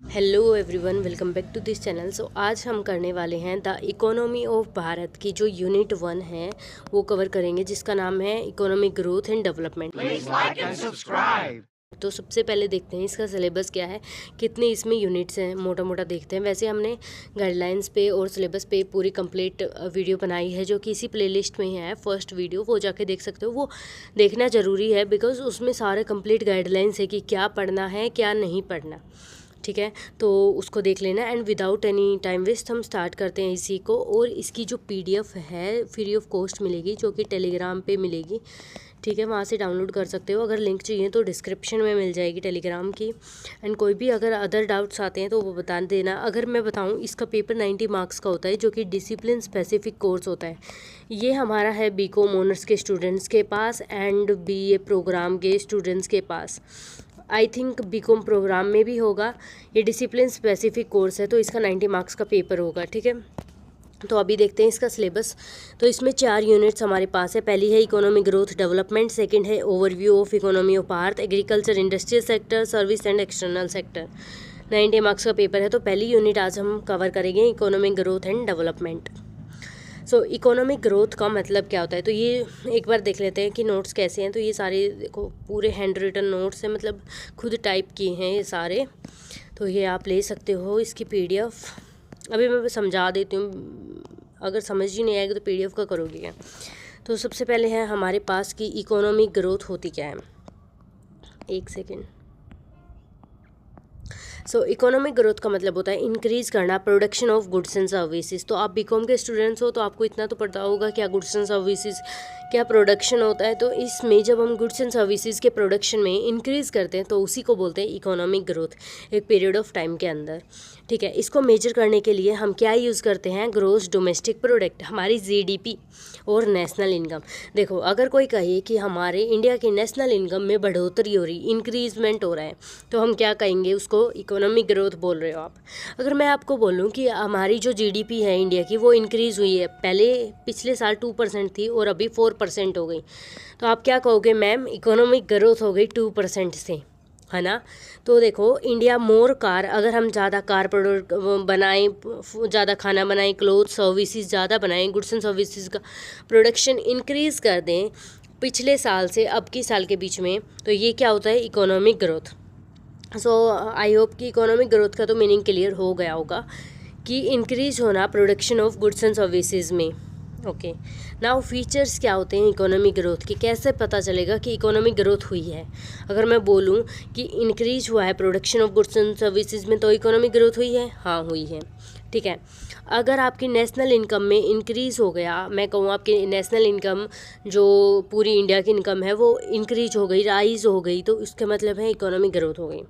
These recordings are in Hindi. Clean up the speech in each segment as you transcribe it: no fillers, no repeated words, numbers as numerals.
Hello everyone, welcome back to this channel. So आज हम करने वाले हैं द इकोनॉमी ऑफ भारत की जो यूनिट 1 है वो कवर करेंगे, जिसका नाम है इकोनॉमिक ग्रोथ एंड डेवलपमेंट। तो सबसे पहले देखते हैं इसका सिलेबस क्या है, कितने इसमें यूनिट्स हैं, मोटा मोटा देखते हैं। वैसे हमने गाइडलाइंस पे और सिलेबस पे पूरी कंप्लीट वीडियो बनाई है जो कि इसी प्लेलिस्ट में ही है, फर्स्ट वीडियो, वो जाके देख सकते हो। वो देखना ज़रूरी है बिकॉज उसमें सारे कंप्लीट गाइडलाइंस है कि क्या पढ़ना है क्या नहीं पढ़ना। ठीक है, तो उसको देख लेना। And without any time waste हम स्टार्ट करते हैं इसी को। और इसकी जो पीडीएफ है फ्री ऑफ कॉस्ट मिलेगी, जो कि टेलीग्राम पे मिलेगी। ठीक है, वहाँ से डाउनलोड कर सकते हो। अगर लिंक चाहिए तो डिस्क्रिप्शन में मिल जाएगी टेलीग्राम की। एंड कोई भी अगर अदर डाउट्स आते हैं तो वो बता देना। अगर मैं बताऊँ, इसका पेपर 90 मार्क्स का होता है, जो कि डिसिप्लिन स्पेसिफिक कोर्स होता है। ये हमारा है बीकॉम ऑनर्स के स्टूडेंट्स के पास एंड बीए प्रोग्राम के स्टूडेंट्स के पास। आई थिंक बीकॉम प्रोग्राम में भी होगा। ये डिसिप्लिन स्पेसिफिक कोर्स है तो इसका 90 मार्क्स का पेपर होगा। ठीक है, तो अभी देखते हैं इसका सिलेबस। तो इसमें 4 यूनिट्स हमारे पास है। पहली है इकोनॉमिक ग्रोथ डेवलपमेंट, सेकंड है overview of economy of Bharat, agriculture industrial sector, service and external sector. 90 marks का पेपर है। तो पहली यूनिट आज हम कवर करेंगे economic growth and development. So economic growth का मतलब क्या होता है, तो ये एक बार देख लेते हैं कि नोट्स कैसे हैं। तो ये सारे देखो पूरे हैंड रिटन नोट्स हैं, मतलब खुद टाइप किए हैं ये सारे। तो ये आप ले सकते हो इसकी पीडीएफ। अभी मैं समझा देती हूँ, अगर समझ ही नहीं आएगी तो पीडीएफ का करोगे क्या। तो सबसे पहले है हमारे पास कि इकोनॉमिक ग्रोथ होती क्या है। एक सेकेंड। सो इकोनॉमिक ग्रोथ का मतलब होता है इंक्रीज़ करना production of goods and services. तो आप बीकॉम के स्टूडेंट्स हो तो आपको इतना तो पता होगा क्या गुड्स एंड सर्विसेज, क्या प्रोडक्शन होता है। तो इसमें जब हम गुड्स एंड सर्विसेज के प्रोडक्शन में इंक्रीज़ करते हैं तो उसी को बोलते हैं इकोनॉमिक ग्रोथ, एक पीरियड ऑफ टाइम के अंदर। ठीक है, इसको मेजर करने के लिए हम क्या यूज़ करते हैं, ग्रोस डोमेस्टिक प्रोडक्ट, हमारी जीडीपी और नेशनल इनकम। देखो, अगर कोई कहे कि हमारे इंडिया की नेशनल इनकम में बढ़ोतरी हो रही, इंक्रीजमेंट हो रहा है, तो हम क्या कहेंगे, उसको इकोनॉमिक ग्रोथ बोल रहे हो आप। अगर मैं आपको बोलूं कि हमारी जो जीडीपी है इंडिया की वो इंक्रीज़ हुई है, पहले पिछले साल 2% थी और अभी 4% हो गई, तो आप क्या कहोगे, मैम इकोनॉमिक ग्रोथ हो गई 2% से, है ना। तो देखो, इंडिया मोर कार, अगर हम ज़्यादा कार प्रोडक्ट बनाएं, ज़्यादा खाना बनाएं, क्लोथ सर्विसेज ज़्यादा बनाएं, गुड्स एंड सर्विसेज का प्रोडक्शन इंक्रीज़ कर दें पिछले साल से अब की साल के बीच में, तो ये क्या होता है, economic growth. So I hope कि इकोनॉमिक ग्रोथ का तो मीनिंग क्लियर हो गया होगा कि इंक्रीज होना production of goods and services में। ओके, नाउ फीचर्स क्या होते हैं इकोनॉमिक ग्रोथ के, कैसे पता चलेगा कि इकोनॉमिक ग्रोथ हुई है। अगर मैं बोलूं कि इंक्रीज हुआ है production of goods and services में, तो इकोनॉमिक ग्रोथ हुई है, हाँ हुई है। ठीक है, अगर आपकी नेशनल इनकम में इंक्रीज़ हो गया, मैं कहूँ आपकी नेशनल इनकम जो पूरी इंडिया की इनकम है वो इंक्रीज हो गई, राइज हो गई, तो इसका मतलब है इकोनॉमिक ग्रोथ हो गई।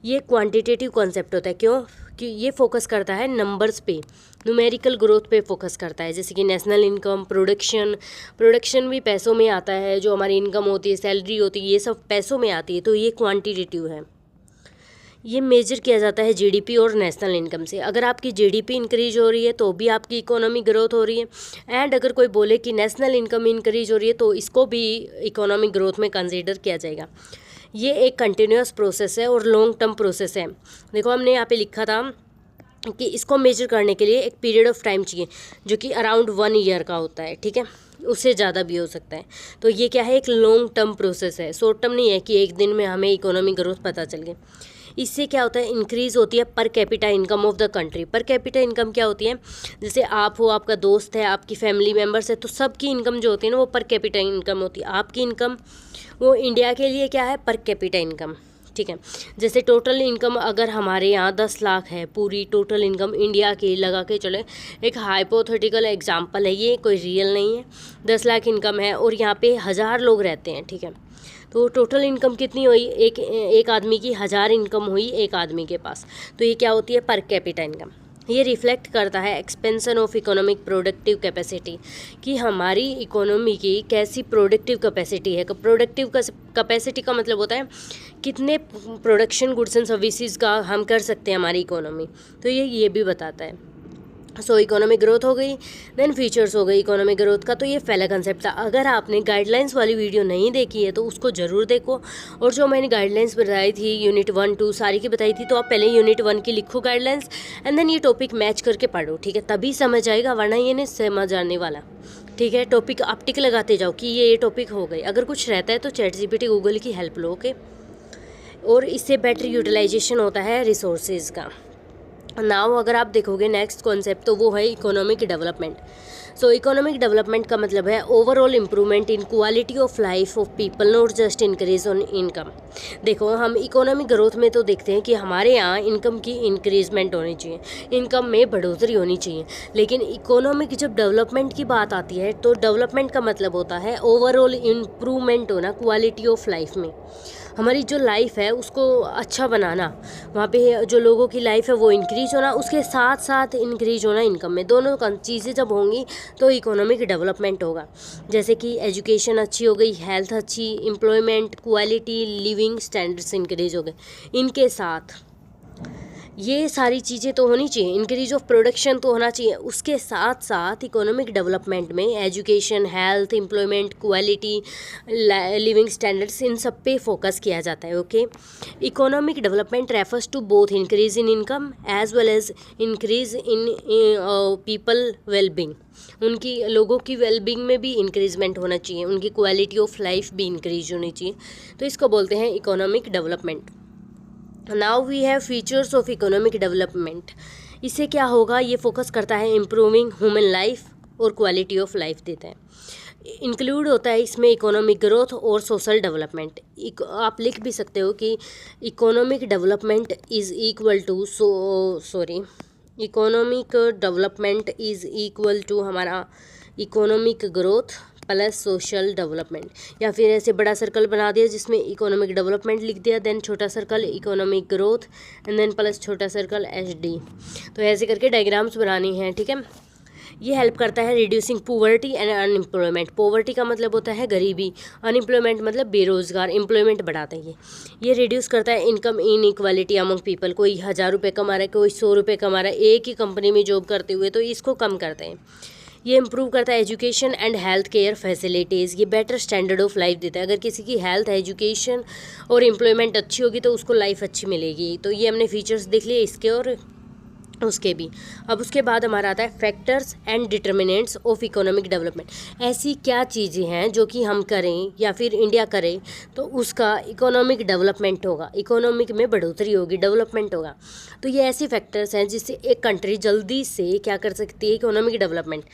ये क्वांटिटेटिव कॉन्सेप्ट होता है, क्यों कि ये फोकस करता है नंबर्स पे, न्यूमेरिकल ग्रोथ पे फोकस करता है। जैसे कि नेशनल इनकम, प्रोडक्शन भी पैसों में आता है, जो हमारी इनकम होती है, सैलरी होती है, ये सब पैसों में आती है, तो ये क्वांटिटेटिव है। ये मेजर किया जाता है जीडीपी और नेशनल इनकम से। अगर आपकी जीडीपी इंक्रीज हो रही है तो भी आपकी इकोनॉमिक ग्रोथ हो रही है, एंड अगर कोई बोले कि नेशनल इनकम इंक्रीज हो रही है तो इसको भी इकोनॉमिक ग्रोथ में कंसीडर किया जाएगा। ये एक कंटिन्यूस प्रोसेस है और लॉन्ग टर्म प्रोसेस है। देखो, हमने यहाँ पे लिखा था कि इसको मेजर करने के लिए एक पीरियड ऑफ टाइम चाहिए, जो कि अराउंड 1 ईयर का होता है। ठीक है, उससे ज़्यादा भी हो सकता है। तो ये क्या है, एक लॉन्ग टर्म प्रोसेस है, शॉर्ट टर्म नहीं है कि एक दिन में हमें इकोनॉमिक ग्रोथ पता चल गई। इससे क्या होता है, इंक्रीज़ होती है per capita income of the country. Per capita income क्या होती है, जैसे आप हो, आपका दोस्त है, आपकी फैमिली मेम्बर्स है, तो सबकी इनकम जो होती है ना वो पर कैपिटा इनकम होती है। आपकी इनकम वो इंडिया के लिए क्या है, पर कैपिटा इनकम। ठीक है, जैसे टोटल इनकम अगर हमारे यहाँ 10 लाख है, पूरी टोटल इनकम इंडिया की लगा के चले, एक हाइपोथेटिकल एग्जांपल है, ये कोई रियल नहीं है। 10 लाख इनकम है और यहाँ पे 1000 लोग रहते हैं। ठीक है, तो टोटल इनकम कितनी हुई, एक आदमी की 1000 इनकम हुई एक आदमी के पास, तो ये क्या होती है, पर कैपिटा इनकम। ये रिफ्लेक्ट करता है expansion of economic productive capacity, कि हमारी इकोनॉमी की कैसी प्रोडक्टिव कैपेसिटी है। प्रोडक्टिव कैपेसिटी का मतलब होता है कितने प्रोडक्शन गुड्स एंड सर्विसेज का हम कर सकते हैं हमारी इकोनॉमी, तो ये भी बताता है। सो इकोनॉमिक ग्रोथ हो गई, देन फीचर्स हो गई इकोनॉमिक ग्रोथ का। तो ये पहला कंसेप्ट था। अगर आपने गाइडलाइंस वाली वीडियो नहीं देखी है तो उसको ज़रूर देखो, और जो मैंने गाइडलाइंस बताई थी यूनिट 1 2 सारी की बताई थी, तो आप पहले यूनिट 1 की लिखो गाइडलाइंस एंड देन ये टॉपिक मैच करके पढ़ो, ठीक है, तभी समझ आएगा, वरना ये नहीं समझ आने वाला, ठीक है। टॉपिक आप टिक लगाते जाओ कि ये टॉपिक हो गई। अगर कुछ रहता है तो ChatGPT गूगल की हेल्प लो, ओके। और इससे बेटर यूटिलाइजेशन होता है रिसोर्सेज का। नाउ अगर आप देखोगे नेक्स्ट कॉन्सेप्ट, तो वो है इकोनॉमिक डेवलपमेंट। सो इकोनॉमिक डेवलपमेंट का मतलब है overall improvement in quality of life of people, not just increase on income. देखो, हम इकोनॉमिक ग्रोथ में तो देखते हैं कि हमारे यहाँ इनकम की इंक्रीजमेंट होनी चाहिए, इनकम में बढ़ोतरी होनी चाहिए, लेकिन इकोनॉमिक जब डेवलपमेंट की बात आती है तो डेवलपमेंट का मतलब होता है ओवरऑल इम्प्रूवमेंट होना क्वालिटी ऑफ लाइफ में। हमारी जो लाइफ है उसको अच्छा बनाना, वहाँ पे जो लोगों की लाइफ है वो इंक्रीज होना, उसके साथ साथ इंक्रीज होना इनकम में। दोनों चीज़ें जब होंगी तो इकोनॉमिक डेवलपमेंट होगा। जैसे कि एजुकेशन अच्छी हो गई, हेल्थ अच्छी, employment, quality, living standards increase हो गए, इनके साथ ये सारी चीज़ें तो होनी चाहिए, इंक्रीज ऑफ प्रोडक्शन तो होना चाहिए, उसके साथ साथ इकोनॉमिक डेवलपमेंट में education, health, employment, quality, living standards, इन सब पे फोकस किया जाता है, okay. Economic development refers to both increase in income as well as increase in people wellbeing. उनकी लोगों की वेलबींग में भी इंक्रीजमेंट होना चाहिए, उनकी क्वालिटी ऑफ लाइफ भी इंक्रीज होनी चाहिए, तो इसको बोलते हैं economic development. Now we have features of economic development. इससे क्या होगा, ये फोकस करता है इम्प्रूविंग ह्यूमन लाइफ और क्वालिटी ऑफ लाइफ देता है। इंक्लूड होता है इसमें इकोनॉमिक ग्रोथ और सोशल डेवलपमेंट। आप लिख भी सकते हो कि economic development is equal to economic development is equal to हमारा economic growth plus social development, या फिर ऐसे बड़ा सर्कल बना दिया जिसमें इकोनॉमिक डेवलपमेंट लिख दिया, देन छोटा circle economic growth and then plus छोटा सर्कल HD। तो ऐसे करके डायग्राम्स बनानी है, ठीक है। ये हेल्प करता है reducing poverty and unemployment. Poverty का मतलब होता है गरीबी, अनएम्प्लॉयमेंट मतलब बेरोजगार, एम्प्लॉयमेंट बढ़ाता है ये रिड्यूस करता है income in equality among people. कोई 1000 रुपये कमा रहा है, कोई 100 रुपये कमा रहा है एक ही कंपनी में जॉब करते हुए, तो इसको कम करते हैं। ये इम्प्रूव करता है education and health care facilities. ये बेटर स्टैंडर्ड ऑफ लाइफ देता है। अगर किसी की हेल्थ, एजुकेशन और एम्प्लॉयमेंट अच्छी होगी तो उसको लाइफ अच्छी मिलेगी। तो ये हमने फीचर्स देख लिए इसके और उसके भी। अब उसके बाद हमारा आता है factors and determinants of economic development. ऐसी क्या चीज़ें हैं जो कि हम करें या फिर इंडिया करे तो उसका इकोनॉमिक डेवलपमेंट होगा, इकोनॉमिक में बढ़ोतरी होगी, डेवलपमेंट होगा। तो ये ऐसे फैक्टर्स हैं जिससे एक कंट्री जल्दी से क्या कर सकती है, इकोनॉमिक डेवलपमेंट।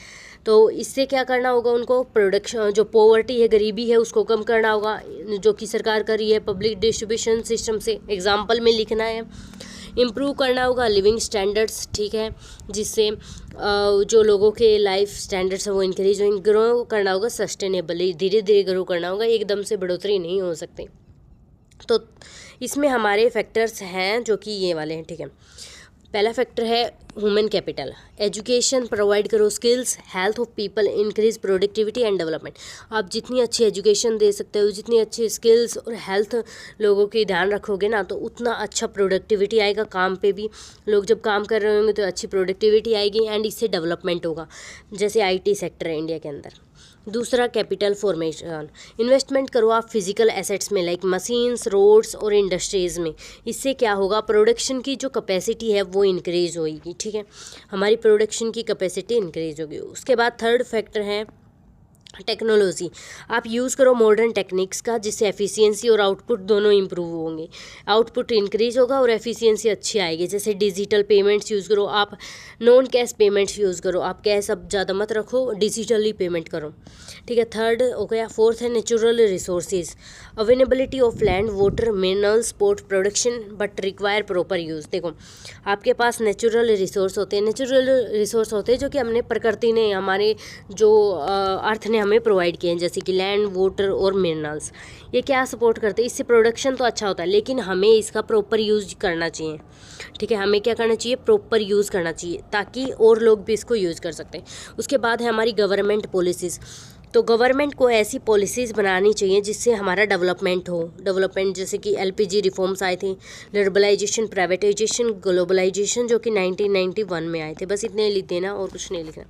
तो इससे क्या करना होगा, उनको प्रोडक्शन, जो पॉवर्टी है, गरीबी है, उसको कम करना होगा, जो कि सरकार कर रही है पब्लिक डिस्ट्रीब्यूशन सिस्टम से, एग्जाम्पल में लिखना है। इम्प्रूव करना होगा लिविंग स्टैंडर्ड्स, ठीक है, जिससे जो लोगों के लाइफ स्टैंडर्ड्स हैं वो इंक्रीज होंगे। ग्रो करना होगा सस्टेनेबली, धीरे धीरे ग्रो करना होगा, एकदम से बढ़ोतरी नहीं हो सकती। तो इसमें हमारे फैक्टर्स हैं जो कि ये वाले हैं, ठीक है। पहला फैक्टर है ह्यूमन कैपिटल। एजुकेशन प्रोवाइड करो skills, health of people, increase productivity and development. आप जितनी अच्छी एजुकेशन दे सकते हो, जितनी अच्छी स्किल्स और हेल्थ लोगों की ध्यान रखोगे ना, तो उतना अच्छा प्रोडक्टिविटी आएगा काम पे भी। लोग जब काम कर रहे होंगे तो अच्छी प्रोडक्टिविटी आएगी एंड इससे डेवलपमेंट होगा। जैसे IT सेक्टर है इंडिया के अंदर। दूसरा कैपिटल फॉर्मेशन। इन्वेस्टमेंट करो आप फिजिकल एसेट्स में, लाइक मशीन्स, रोड्स और इंडस्ट्रीज़ में। इससे क्या होगा, प्रोडक्शन की जो कैपेसिटी है वो इंक्रीज़ होगी, ठीक है, हमारी प्रोडक्शन की कैपेसिटी इंक्रीज़ होगी। उसके बाद थर्ड फैक्टर है टेक्नोलॉजी। आप यूज़ करो मॉडर्न टेक्निक्स का, जिससे एफिशिएंसी और आउटपुट दोनों इंप्रूव होंगे। आउटपुट इंक्रीज होगा और एफिशिएंसी अच्छी आएगी। जैसे डिजिटल पेमेंट्स यूज़ करो आप, नॉन कैश पेमेंट्स यूज़ करो आप, कैश अब ज़्यादा मत रखो, डिजिटली पेमेंट करो, ठीक है। थर्ड हो गया। फोर्थ है natural resources. Availability of land, water, minerals, port production but require proper use. देखो, आपके पास नेचुरल रिसोर्स होते हैं, नेचुरल रिसोर्स होते हैं जो कि हमने प्रकृति ने, हमारे जो अर्थ ने हमें प्रोवाइड किए हैं, जैसे कि लैंड, वाटर और मिनरल्स। ये क्या सपोर्ट करते हैं, इससे प्रोडक्शन तो अच्छा होता है, लेकिन हमें इसका प्रॉपर यूज़ करना चाहिए, ठीक है। हमें क्या करना चाहिए, प्रॉपर यूज़ करना चाहिए, ताकि और लोग भी इसको यूज़ कर सकते हैं। उसके बाद है हमारी गवर्नमेंट पॉलिसीज़। तो गवर्नमेंट को ऐसी पॉलिसीज़ बनानी चाहिए जिससे हमारा डेवलपमेंट हो। डेवलपमेंट जैसे कि एलपीजी रिफॉर्म्स आए थे, लिबरलाइजेशन, प्राइवेटाइजेशन, ग्लोबलाइजेशन, जो कि 1991 में आए थे। बस इतने लिख देना और कुछ नहीं लिखना।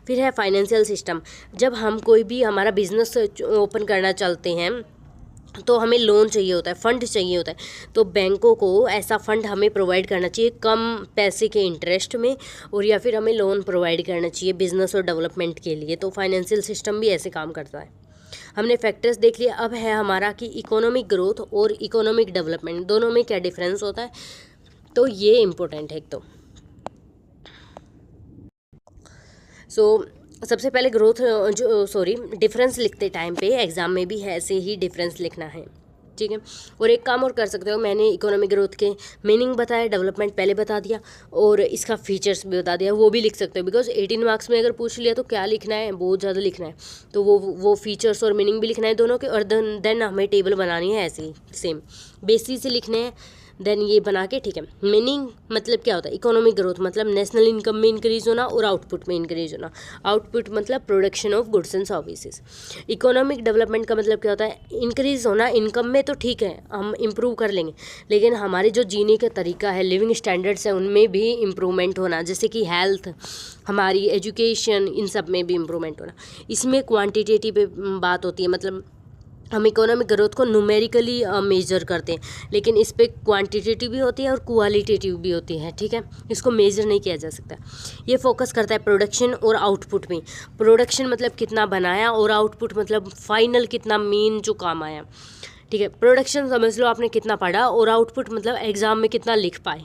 फिर है फाइनेंशियल सिस्टम। जब हम कोई भी हमारा बिजनेस ओपन करना चाहते हैं तो हमें लोन चाहिए होता है, फंड चाहिए होता है, तो बैंकों को ऐसा फंड हमें प्रोवाइड करना चाहिए कम पैसे के इंटरेस्ट में, और या फिर हमें लोन प्रोवाइड करना चाहिए बिजनेस और डेवलपमेंट के लिए। तो फाइनेंशियल सिस्टम भी ऐसे काम करता है। हमने फैक्टर्स देख लिया। अब है हमारा कि इकोनॉमिक ग्रोथ और इकोनॉमिक डेवलपमेंट दोनों में क्या डिफरेंस होता है, तो ये इम्पोर्टेंट है एक तो। सबसे पहले ग्रोथ डिफरेंस लिखते टाइम पे एग्ज़ाम में भी ऐसे ही डिफरेंस लिखना है, ठीक है। और एक काम और कर सकते हो, मैंने इकोनॉमिक ग्रोथ के मीनिंग बताया, डेवलपमेंट पहले बता दिया और इसका फीचर्स भी बता दिया, वो भी लिख सकते हो। बिकॉज 18 मार्क्स में अगर पूछ लिया तो क्या लिखना है, बहुत ज़्यादा लिखना है, तो वो फीचर्स और मीनिंग भी लिखना है दोनों के। और देन हमें टेबल बनानी है ऐसे ही सेम बेसिस से लिखने हैं, देन ये बना के, ठीक है। मीनिंग मतलब क्या होता है, इकोनॉमिक ग्रोथ मतलब नेशनल इनकम में इंक्रीज होना और आउटपुट में इंक्रीज होना। आउटपुट मतलब production of goods and services. Economic development का मतलब क्या होता है, इंक्रीज होना इनकम में, तो ठीक है हम इम्प्रूव कर लेंगे, लेकिन हमारे जो जीने का तरीका है, लिविंग स्टैंडर्ड्स है, उनमें भी इम्प्रूवमेंट होना, जैसे कि हेल्थ, हमारी एजुकेशन, इन सब में भी इम्प्रूवमेंट होना। इसमें क्वान्टिटेटिव पे बात होती है, मतलब हम इकोनॉमिक ग्रोथ को न्यूमेरिकली मेजर करते हैं, लेकिन इस पर क्वांटिटेटिव भी होती है और क्वालिटेटिव भी होती है, ठीक है। इसको मेजर नहीं किया जा सकता। ये फोकस करता है प्रोडक्शन और आउटपुट में। प्रोडक्शन मतलब कितना बनाया और आउटपुट मतलब फाइनल कितना मेन जो काम आया, ठीक है। प्रोडक्शन समझ लो आपने कितना पढ़ा, और आउटपुट मतलब एग्ज़ाम में कितना लिख पाए।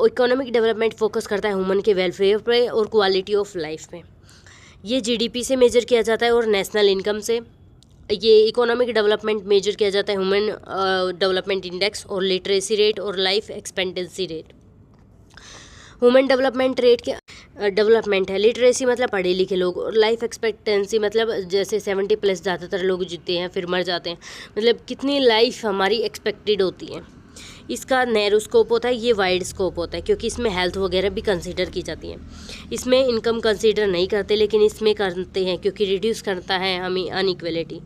इकोनॉमिक डेवलपमेंट फोकस करता है ह्यूमन के वेलफेयर पे और क्वालिटी ऑफ लाइफ पे। ये जीडीपी से मेजर किया जाता है और नेशनल इनकम से। ये इकोनॉमिक डेवलपमेंट मेजर किया जाता है ह्यूमन डेवलपमेंट इंडेक्स और लिटरेसी रेट और life expectancy rate. Human development rate के डेवलपमेंट है, लिटरेसी मतलब पढ़े लिखे लोग, और लाइफ एक्सपेक्टेंसी मतलब जैसे 70+ ज़्यादातर लोग जीते हैं फिर मर जाते हैं, मतलब कितनी लाइफ हमारी एक्सपेक्टेड होती है। इसका नैरो स्कोप होता है, ये वाइड स्कोप होता है, क्योंकि इसमें हेल्थ वगैरह भी कंसीडर की जाती है। इसमें इनकम कंसीडर नहीं करते, लेकिन इसमें करते हैं क्योंकि रिड्यूस करता है हमें अनइक्वलिटी।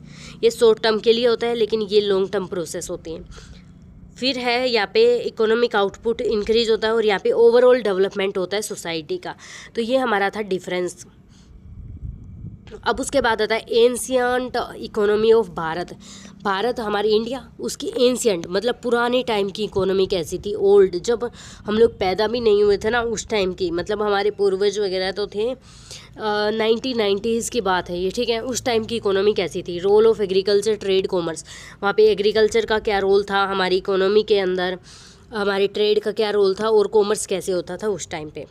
ये शॉर्ट टर्म के लिए होता है, लेकिन ये लॉन्ग टर्म प्रोसेस होती हैं। फिर है यहाँ पे इकोनॉमिक आउटपुट इंक्रीज होता है और यहाँ पे ओवरऑल डेवलपमेंट होता है सोसाइटी का। तो ये हमारा था डिफरेंस। अब उसके बाद आता है ancient economy of Bharat. Bharat हमारी इंडिया, उसकी एंशियंट मतलब पुराने टाइम की इकोनॉमी कैसी थी, ओल्ड, जब हम लोग पैदा भी नहीं हुए थे ना उस टाइम की, मतलब हमारे पूर्वज वगैरह तो थे 1990s की बात है ये, ठीक है। उस टाइम की इकोनॉमी कैसी थी, role of agriculture, trade, commerce. वहाँ पे एग्रीकल्चर का क्या रोल था हमारी इकोनॉमी के अंदर, हमारे ट्रेड का क्या रोल था, और कॉमर्स कैसे होता था उस टाइम पे।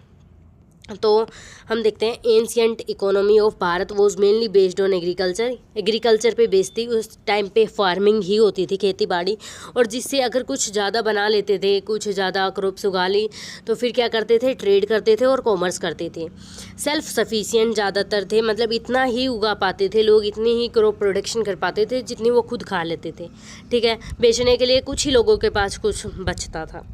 तो हम देखते हैं ancient economy of Bharat was mainly based on agriculture. Agriculture पे बेस्ड थी, उस टाइम पे फार्मिंग ही होती थी, खेती बाड़ी, और जिससे अगर कुछ ज़्यादा बना लेते थे, कुछ ज़्यादा क्रॉप्स उगा ली, तो फिर क्या करते थे, ट्रेड करते थे और कॉमर्स करते थे। सेल्फ सफिशिएंट ज़्यादातर थे, मतलब इतना ही उगा पाते थे लोग, इतनी ही क्रॉप प्रोडक्शन कर पाते थे जितनी वो खुद खा लेते थे, ठीक है। बेचने के लिए कुछ ही लोगों के पास कुछ बचता था।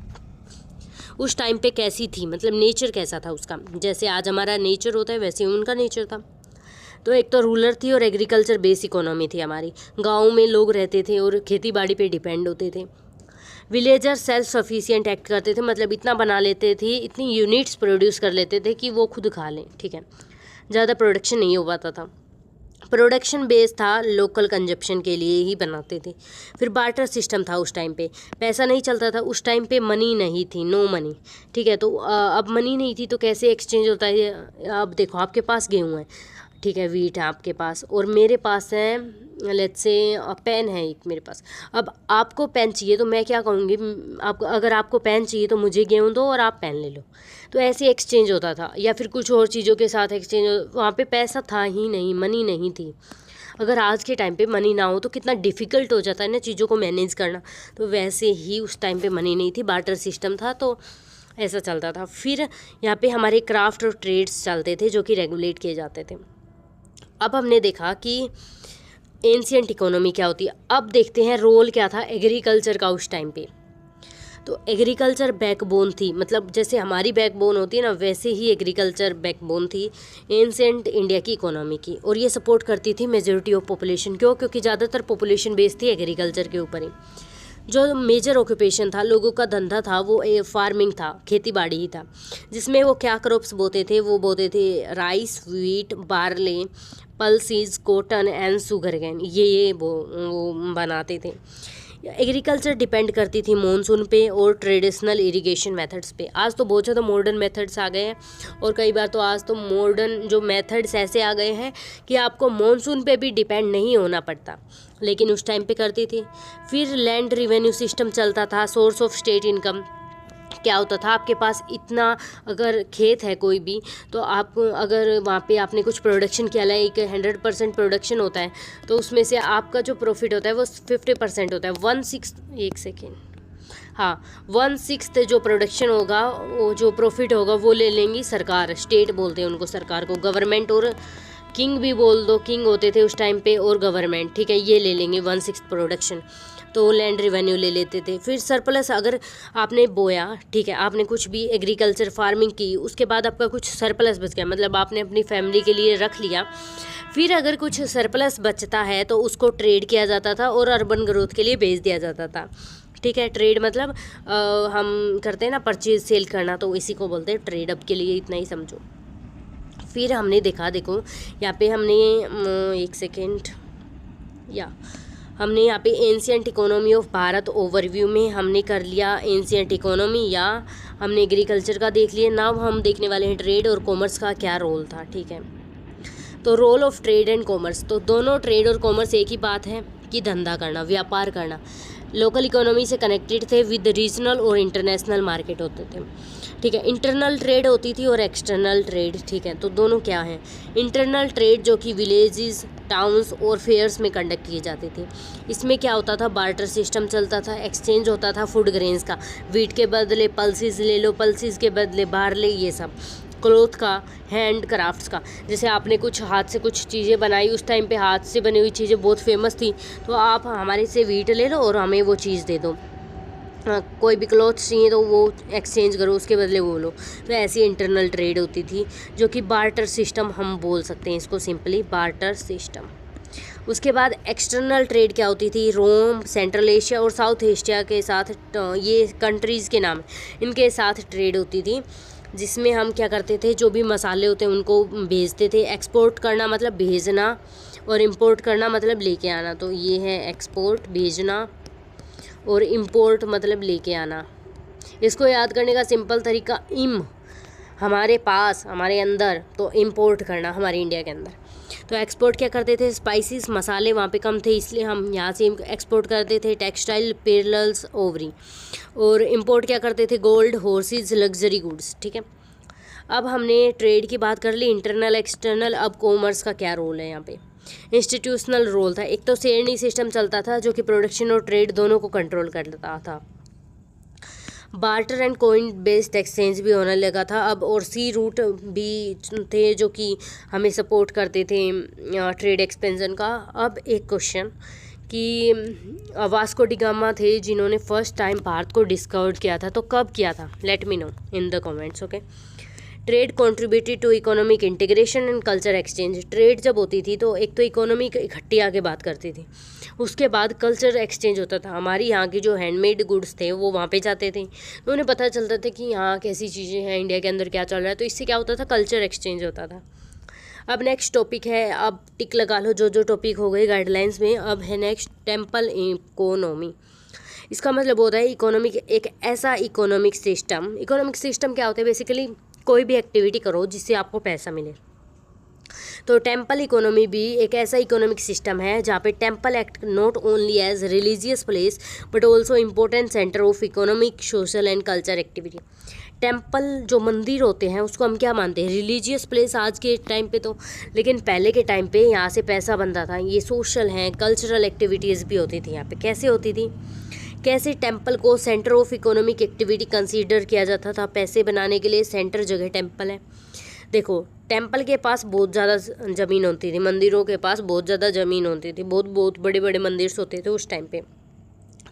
उस टाइम पे कैसी थी, मतलब नेचर कैसा था उसका, जैसे आज हमारा नेचर होता है वैसे उनका नेचर था। तो एक तो रूरल थी और एग्रीकल्चर बेस इकोनॉमी थी हमारी, गाँव में लोग रहते थे और खेती बाड़ी पे डिपेंड होते थे। विलेजर सेल्फ सफिशिएंट एक्ट करते थे, मतलब इतना बना लेते थे, इतनी यूनिट्स प्रोड्यूस कर लेते थे कि वो खुद खा लें, ठीक है। ज़्यादा प्रोडक्शन नहीं हो पाता था। प्रोडक्शन बेस था, लोकल कंजप्शन के लिए ही बनाते थे। फिर बार्टर सिस्टम था उस टाइम पे, पैसा नहीं चलता था उस टाइम पे, मनी नहीं थी, नो मनी, ठीक है। तो अब मनी नहीं थी तो कैसे एक्सचेंज होता है। अब देखो आपके पास गेहूँ है, ठीक है, वीट है आपके पास, और मेरे पास है लेट्स से पेन है एक मेरे पास। अब आपको पेन चाहिए तो मैं क्या कहूँगी, आपको अगर आपको पेन चाहिए तो मुझे गेहूँ दो और आप पेन ले लो। तो ऐसे एक्सचेंज होता था, या फिर कुछ और चीज़ों के साथ एक्सचेंज। वहाँ पे पैसा था ही नहीं, मनी नहीं थी। अगर आज के टाइम पे मनी ना हो तो कितना डिफ़िकल्ट हो जाता है ना चीज़ों को मैनेज करना, तो वैसे ही उस टाइम पे मनी नहीं थी, बार्टर सिस्टम था, तो ऐसा चलता था। फिर यहाँ पे हमारे क्राफ्ट और ट्रेड्स चलते थे जो कि रेगुलेट किए जाते थे। अब हमने देखा कि एंशियंट इकोनॉमी क्या होती है। अब देखते हैं रोल क्या था एग्रीकल्चर का उस टाइम पे। तो एग्रीकल्चर बैकबोन थी, मतलब जैसे हमारी बैकबोन होती है ना, वैसे ही एग्रीकल्चर बैकबोन थी एंशिएंट इंडिया की इकोनॉमी की। और ये सपोर्ट करती थी मेजॉरिटी ऑफ पॉपुलेशन। क्यों? क्योंकि ज़्यादातर पॉपुलेशन बेस्ड थी एग्रीकल्चर के ऊपर ही। जो मेजर ऑक्यूपेशन था, लोगों का धंधा था, वो फार्मिंग था, खेती बाड़ी ही था। जिसमें वो क्या क्रॉप्स बोते थे? वो बोते थे rice, wheat, barley, pulses, cotton and sugarcane. ये वो बनाते थे। एग्रीकल्चर डिपेंड करती थी मॉनसून पे और ट्रेडिशनल इरिगेशन मेथड्स पे। आज तो बहुत ज़्यादा मॉडर्न मेथड्स आ गए हैं, और कई बार तो आज तो मॉडर्न जो मेथड्स ऐसे आ गए हैं कि आपको मॉनसून पे भी डिपेंड नहीं होना पड़ता, लेकिन उस टाइम पे करती थी। फिर लैंड रिवेन्यू सिस्टम चलता था, सोर्स ऑफ स्टेट इनकम। क्या होता था, आपके पास इतना अगर खेत है कोई भी, तो आप अगर वहाँ पे आपने कुछ प्रोडक्शन किया, लाइक 100% प्रोडक्शन होता है, तो उसमें से आपका जो प्रॉफिट होता है वो 50% होता है। 1/6, एक सेकेंड, हाँ, 1/6 जो प्रोडक्शन होगा, वो जो प्रॉफिट होगा वो ले लेंगी सरकार, स्टेट बोलते हैं उनको, सरकार को, गवर्नमेंट और किंग भी बोल दो, किंग होते थे उस टाइम पे, और गवर्नमेंट, ठीक है, ये ले लेंगे 1/6 प्रोडक्शन। तो लैंड रिवेन्यू ले लेते थे। फिर सरप्लस, अगर आपने बोया, ठीक है, आपने कुछ भी एग्रीकल्चर फार्मिंग की, उसके बाद आपका कुछ सरप्लस बच गया, मतलब आपने अपनी फैमिली के लिए रख लिया। फिर अगर कुछ सरप्लस बचता है तो उसको ट्रेड किया जाता था और अर्बन ग्रोथ के लिए बेच दिया जाता था। ठीक है, ट्रेड मतलब हम करते हैं ना परचेज सेल करना, तो इसी को बोलते हैं ट्रेड। अब के लिए इतना ही समझो। फिर हमने देखा, देखो यहाँ पे हमने एक सेकेंड, या हमने यहाँ पे ancient economy of Bharat overview में हमने कर लिया एंशिएंट इकोनॉमी, या हमने एग्रीकल्चर का देख लिया। नाउ हम देखने वाले हैं ट्रेड और कॉमर्स का क्या रोल था। ठीक है, तो role of trade and commerce, तो दोनों ट्रेड और कॉमर्स एक ही बात है कि धंधा करना, व्यापार करना। लोकल इकोनॉमी से कनेक्टेड थे विद रीजनल और इंटरनेशनल मार्केट होते थे। ठीक है, इंटरनल ट्रेड होती थी और एक्सटर्नल ट्रेड। ठीक है, तो दोनों क्या हैं? इंटरनल ट्रेड जो कि विलेजेस, टाउन्स और फेयर्स में कंडक्ट किए जाते थे। इसमें क्या होता था? बार्टर सिस्टम चलता था, एक्सचेंज होता था फूड ग्रेन्स का, वीट के बदले पल्सीज ले लो, पल्सीज के बदले बार्ले, ये सब। क्लोथ का, हैंड क्राफ्ट्स का, जैसे आपने कुछ हाथ से कुछ चीज़ें बनाई, उस टाइम पे हाथ से बनी हुई चीज़ें बहुत फेमस थी, तो आप हमारे से वीट ले लो और हमें वो चीज़ दे दो। कोई भी क्लॉथ चाहिए तो वो एक्सचेंज करो, उसके बदले वो लो। तो ऐसी इंटरनल ट्रेड होती थी, जो कि बार्टर सिस्टम हम बोल सकते हैं इसको, सिंपली बार्टर सिस्टम। उसके बाद एक्सटर्नल ट्रेड क्या होती थी? रोम, सेंट्रल एशिया और साउथ एशिया के साथ, ये कंट्रीज़ के नाम, इनके साथ ट्रेड होती थी, जिसमें हम क्या करते थे? जो भी मसाले होते हैं उनको भेजते थे। एक्सपोर्ट करना मतलब भेजना, और इम्पोर्ट करना मतलब लेके आना। तो ये है एक्सपोर्ट, भेजना, और इम्पोर्ट मतलब लेके आना। इसको याद करने का सिंपल तरीका, इम हमारे पास, हमारे अंदर, तो इम्पोर्ट करना हमारे इंडिया के अंदर। तो एक्सपोर्ट क्या करते थे? स्पाइसेस, मसाले वहाँ पे कम थे, इसलिए हम यहाँ से एक्सपोर्ट करते थे। Textile, perils, ovary. और इम्पोर्ट क्या करते थे? Gold, horses, luxury goods. ठीक है, अब हमने ट्रेड की बात कर ली, इंटरनल, एक्सटर्नल। अब कॉमर्स का क्या रोल है यहाँ पे? इंस्टीट्यूशनल रोल था। एक तो शेरनी सिस्टम चलता था, जो कि प्रोडक्शन और ट्रेड दोनों को कंट्रोल करता था। Barter and coin based exchange भी होने लगा था अब, और सी रूट भी थे जो कि हमें सपोर्ट करते थे ट्रेड एक्सपेंशन का। अब एक क्वेश्चन कि वास्को डी गामा थे जिन्होंने फर्स्ट टाइम भारत को डिस्कवर किया था, तो कब किया था? Let me know in the comments. Okay, trade contributed to economic integration and culture exchange. Trade जब होती थी तो एक तो इकोनॉमिक इकट्ठी आके बात करती थी, उसके बाद कल्चर एक्सचेंज होता था। हमारी यहाँ की जो हैंडमेड गुड्स थे वो वहाँ पे जाते थे, तो उन्हें पता चलता था कि यहाँ कैसी चीज़ें हैं, इंडिया के अंदर क्या चल रहा है, तो इससे क्या होता था? कल्चर एक्सचेंज होता था। अब नेक्स्ट टॉपिक है, अब टिक लगा लो जो जो टॉपिक हो गए गाइडलाइंस में। अब है नेक्स्ट टेम्पल इकोनॉमी। इसका मतलब होता है इकोनॉमिक, एक ऐसा इकोनॉमिक सिस्टम। इकोनॉमिक सिस्टम क्या होता है? बेसिकली कोई भी एक्टिविटी करो जिससे आपको पैसा मिले। तो टेम्पल इकोनॉमी भी एक ऐसा इकोनॉमिक सिस्टम है जहाँ पे temple act not only as religious place but also important centre of economic, social and culture activity. Temple जो मंदिर होते हैं उसको हम क्या मानते हैं? रिलीजियस प्लेस आज के टाइम पे तो, लेकिन पहले के टाइम पे यहाँ से पैसा बनता था। ये सोशल हैं, कल्चरल एक्टिविटीज़ भी होती थी यहाँ पे। कैसे होती थी? कैसे टेम्पल को centre of economic activity consider किया जाता था? पैसे बनाने के लिए सेंटर जगह टेम्पल है। देखो, टेम्पल के पास बहुत ज़्यादा ज़मीन होती थी, मंदिरों के पास बहुत ज़्यादा ज़मीन होती थी, बहुत बहुत बड़े बड़े मंदिर होते थे उस टाइम पे।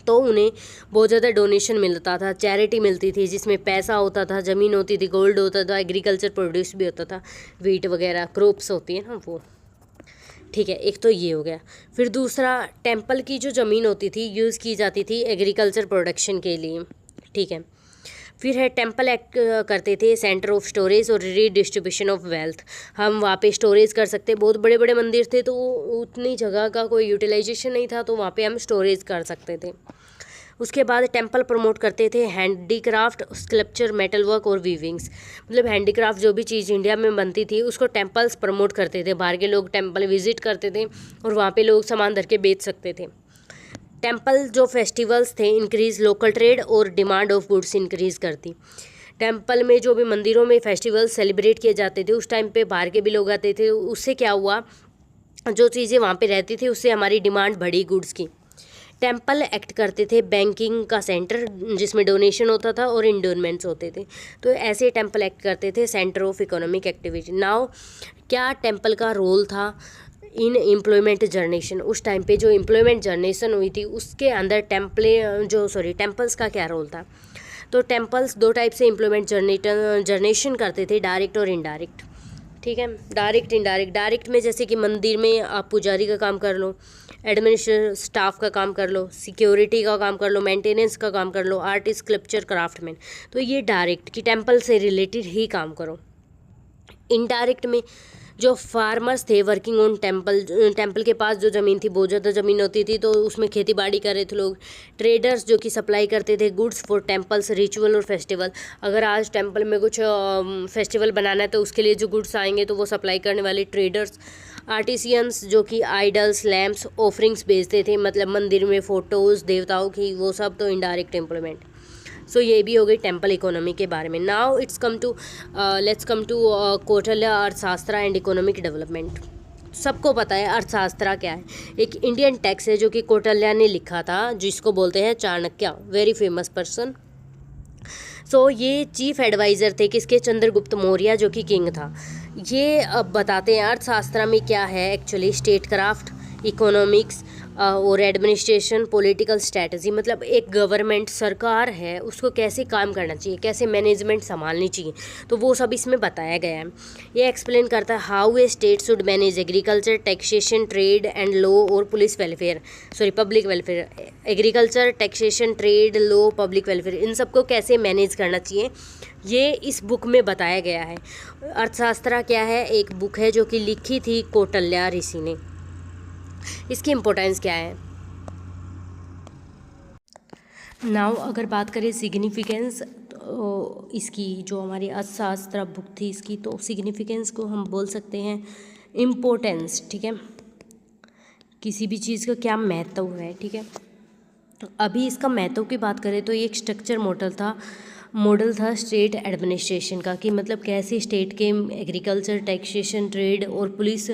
तो उन्हें बहुत ज़्यादा डोनेशन मिलता था, चैरिटी मिलती थी, जिसमें पैसा होता था, ज़मीन होती थी, गोल्ड होता था, एग्रीकल्चर प्रोड्यूस भी होता था, वीट वगैरह क्रॉप्स होती है ना वो। ठीक है, एक तो ये हो गया। फिर दूसरा, टेम्पल की जो ज़मीन होती थी यूज़ की जाती थी एग्रीकल्चर प्रोडक्शन के लिए। ठीक है, फिर है टेम्पल एक्ट करते थे सेंटर ऑफ स्टोरेज और रीडिस्ट्रीब्यूशन ऑफ वेल्थ। हम वहाँ पे स्टोरेज कर सकते, बहुत बड़े बड़े मंदिर थे तो उतनी जगह का कोई यूटिलाइजेशन नहीं था, तो वहाँ पे हम स्टोरेज कर सकते थे। उसके बाद टेम्पल प्रमोट करते थे हैंडीक्राफ्ट, स्कल्पचर, मेटल वर्क और वीविंग्स। मतलब हैंडीक्राफ्ट जो भी चीज़ इंडिया में बनती थी उसको टेम्पल्स प्रमोट करते थे, बाहर के लोग टेम्पल विजिट करते थे और वहाँ पे लोग सामान धर के बेच सकते थे। टेम्पल जो फेस्टिवल्स थे इंक्रीज लोकल ट्रेड और डिमांड ऑफ गुड्स इंक्रीज करती। टेम्पल में जो भी मंदिरों में फेस्टिवल्स सेलिब्रेट किए जाते थे उस टाइम पे बाहर के भी लोग आते थे, उससे क्या हुआ, जो चीज़ें वहाँ पे रहती थी उससे हमारी डिमांड बढ़ी गुड्स की। टेम्पल एक्ट करते थे बैंकिंग का सेंटर, जिसमें डोनेशन होता था और इंडोरमेंट्स होते थे, तो ऐसे टेम्पल एक्ट करते थे centre of economic activity. Now क्या टेम्पल का रोल था इन एम्प्लॉयमेंट जनरेशन? उस टाइम पे जो एम्प्लॉयमेंट जनरेशन हुई थी उसके अंदर टेम्पल्स का क्या रोल था? तो टेम्पल्स दो टाइप से एम्प्लॉयमेंट जनरेशन करते थे, डायरेक्ट और इनडायरेक्ट। ठीक है, डायरेक्ट इनडायरेक्ट। डायरेक्ट में जैसे कि मंदिर में आप पुजारी का काम कर लो, एडमिनिस्ट्रेशन स्टाफ का काम कर लो, सिक्योरिटी का काम कर लो, मेंटेनेंस का काम कर लो, आर्टिस्ट, स्कल्पचर, क्राफ्टमैन, तो ये डायरेक्ट कि टेम्पल से रिलेटेड ही काम करो। इनडायरेक्ट में जो फार्मर्स थे वर्किंग ऑन टेम्पल के पास जो ज़मीन थी, बहुत ज़्यादा ज़मीन होती थी तो उसमें खेती बाड़ी कर रहे थे लोग। ट्रेडर्स जो कि सप्लाई करते थे गुड्स फॉर टेम्पल्स, रिचुअल और फेस्टिवल। अगर आज टेम्पल में कुछ फेस्टिवल बनाना है तो उसके लिए जो गुड्स आएंगे तो वो सप्लाई करने वाले ट्रेडर्स। आर्टिसियंस जो कि आइडल्स, लैम्प्स, ऑफरिंग्स बेचते थे, मतलब मंदिर में फ़ोटोज़ देवताओं की, वो सब तो इनडायरेक्ट एम्प्लॉयमेंट। सो ये भी हो गई टेम्पल इकोनॉमी के बारे में। Now let's come to Kautilya Arthashastra and economic development. सबको पता है अर्थशास्त्र क्या है, एक इंडियन टेक्स्ट है जो कि कौटिल्य ने लिखा था, जिसको बोलते हैं चाणक्य, वेरी फेमस पर्सन। सो ये चीफ एडवाइज़र थे किसके? चंद्रगुप्त मौर्य, जो कि किंग था। ये अब बताते हैं अर्थशास्त्र में क्या है एक्चुअली। स्टेट क्राफ्ट, इकोनॉमिक्स और एडमिनिस्ट्रेशन, पॉलिटिकल स्ट्रैटेजी, मतलब एक गवर्नमेंट सरकार है उसको कैसे काम करना चाहिए, कैसे मैनेजमेंट संभालनी चाहिए, तो वो सब इसमें बताया गया है। ये एक्सप्लेन करता है how a state should manage agriculture, taxation, trade and law और police welfare, public welfare. Agriculture, taxation, trade, law, public welfare, इन सबको कैसे मैनेज करना चाहिए ये इस बुक में बताया गया है। अर्थशास्त्र क्या है? एक बुक है जो कि लिखी थी कौटिल्य ऋषि ने। इसकी इम्पोर्टेंस क्या है? नाउ अगर बात करें सिग्निफिकेंस, तो इसकी जो हमारी अर्थशास्त्र बुक थी इसकी, तो सिग्निफिकेंस को हम बोल सकते हैं इम्पोर्टेंस। ठीक है, किसी भी चीज़ का क्या महत्व है। ठीक है, तो अभी इसका महत्व की बात करें तो ये एक स्ट्रक्चर मॉडल था स्टेट एडमिनिस्ट्रेशन का, कि मतलब कैसे स्टेट के एग्रीकल्चर, टैक्सेशन, ट्रेड और पुलिस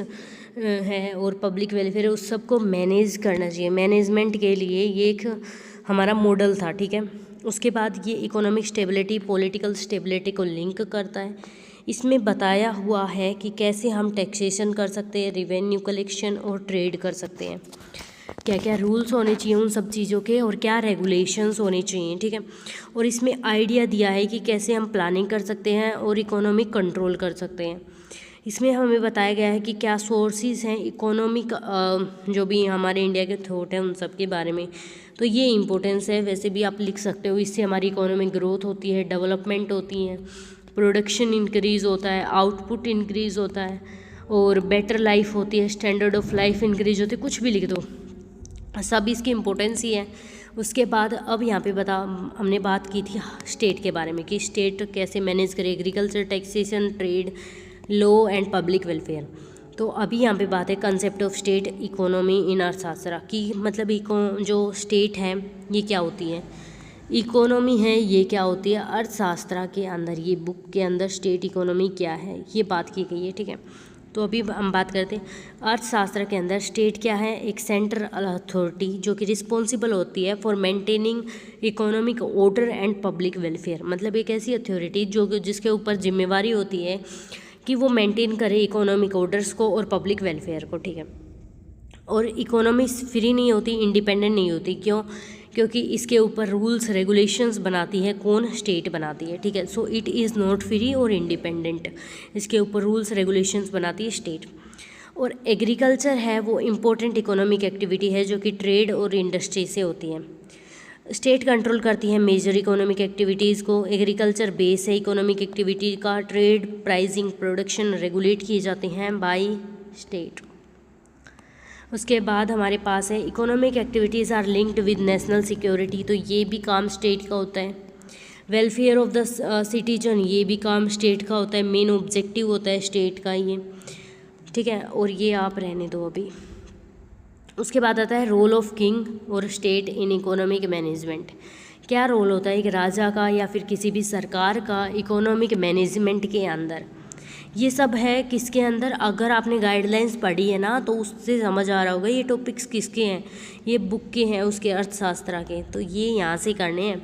है और पब्लिक वेलफेयर, उस सब को मैनेज करना चाहिए। मैनेजमेंट के लिए ये एक हमारा मॉडल था। ठीक है, उसके बाद ये इकोनॉमिक स्टेबिलिटी, पॉलिटिकल स्टेबिलिटी को लिंक करता है। इसमें बताया हुआ है कि कैसे हम टैक्सेशन कर सकते हैं, रिवेन्यू कलेक्शन और ट्रेड कर सकते हैं, क्या क्या रूल्स होने चाहिए उन सब चीज़ों के और क्या रेगुलेशंस होने चाहिए। ठीक है, और इसमें आइडिया दिया है कि कैसे हम प्लानिंग कर सकते हैं और इकोनॉमिक कंट्रोल कर सकते हैं। इसमें हमें बताया गया है कि क्या सोर्सेज हैं इकोनॉमिक, जो भी हमारे इंडिया के थॉट हैं उन सब के बारे में, तो ये इम्पोर्टेंस है। वैसे भी आप लिख सकते हो, इससे हमारी इकोनॉमिक ग्रोथ होती है, डेवलपमेंट होती है, प्रोडक्शन इंक्रीज़ होता है, आउटपुट इंक्रीज़ होता है और बेटर लाइफ होती है, स्टैंडर्ड ऑफ लाइफ इंक्रीज होती है, कुछ भी लिख दो, सब इसकी इम्पोर्टेंस ही है। उसके बाद अब यहाँ पे हमने बात की थी स्टेट के बारे में कि स्टेट कैसे मैनेज करे, agriculture, taxation, trade, law and public welfare. तो अभी यहाँ पे बात है concept of state economy in अर्थशास्त्र की, मतलब जो स्टेट है ये क्या होती है, इकोनॉमी है ये क्या होती है। अर्थशास्त्र के अंदर, ये बुक के अंदर स्टेट इकोनॉमी क्या है ये बात की गई है। ठीक है, तो अभी हम बात करते हैं अर्थशास्त्र के अंदर स्टेट क्या है। एक सेंट्रल अथॉरिटी जो कि रिस्पॉन्सिबल होती है for maintaining economic order and public welfare, मतलब एक ऐसी अथॉरिटी जिसके ऊपर जिम्मेवारी होती है कि वो मेंटेन करे इकोनॉमिक ऑर्डर्स को और पब्लिक वेलफेयर को। ठीक है, और इकोनॉमी फ्री नहीं होती, इंडिपेंडेंट नहीं होती। क्यों? क्योंकि इसके ऊपर रूल्स रेगुलेशंस बनाती है कौन, स्टेट बनाती है, ठीक है। So it is not free और इंडिपेंडेंट, इसके ऊपर रूल्स रेगुलेशंस बनाती है स्टेट। और एग्रीकल्चर है वो इम्पोर्टेंट इकोनॉमिक एक्टिविटी है जो कि ट्रेड और इंडस्ट्री से होती है। स्टेट कंट्रोल करती है मेजर इकोनॉमिक एक्टिविटीज़ को। एग्रीकल्चर बेस है इकोनॉमिक एक्टिविटी का। ट्रेड, प्राइसिंग, प्रोडक्शन रेगुलेट किए जाते हैं बाय स्टेट। उसके बाद हमारे पास है economic activities are linked with national security, तो ये भी काम स्टेट का होता है। वेलफेयर ऑफ द सिटीजन, ये भी काम स्टेट का होता है, मेन ऑब्जेक्टिव होता है स्टेट का ये, ठीक है। और ये आप रहने दो अभी। उसके बाद आता है रोल ऑफ किंग और स्टेट इन इकोनॉमिक मैनेजमेंट। क्या रोल होता है एक राजा का या फिर किसी भी सरकार का इकोनॉमिक मैनेजमेंट के अंदर। ये सब है किसके अंदर, अगर आपने गाइडलाइंस पढ़ी है ना तो उससे समझ आ रहा होगा ये टॉपिक्स किसके हैं, ये बुक के हैं उसके अर्थशास्त्र के, तो ये यहाँ से करने हैं।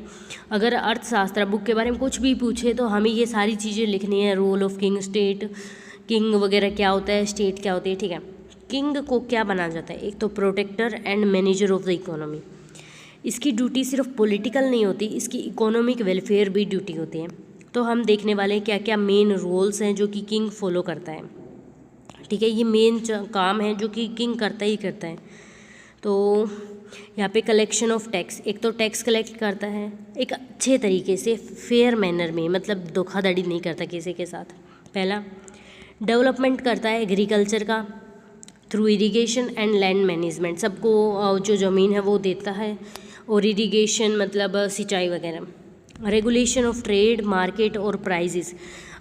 अगर अर्थशास्त्र बुक के बारे में कुछ भी पूछे तो हमें ये सारी चीज़ें लिखनी है, role of king, state, king वगैरह क्या होता है, स्टेट क्या होती है, ठीक है। किंग को क्या बना जाता है, एक तो protector and manager of the economy. इसकी ड्यूटी सिर्फ पॉलिटिकल नहीं होती, इसकी इकोनॉमिक वेलफेयर भी ड्यूटी होती है। तो हम देखने वाले हैं क्या क्या मेन रोल्स हैं जो कि किंग फॉलो करता है, ठीक है। ये मेन काम है जो कि किंग करता ही करता है। तो यहाँ पे कलेक्शन ऑफ टैक्स, एक तो टैक्स कलेक्ट करता है एक अच्छे तरीके से फेयर मैनर में, मतलब धोखाधड़ी नहीं करता किसी के साथ। पहला, डेवलपमेंट करता है एग्रीकल्चर का through irrigation and land management, सबको जो ज़मीन है वो देता है, और इरिगेशन मतलब सिंचाई वगैरह। रेगुलेशन ऑफ ट्रेड, मार्केट और प्राइजेस।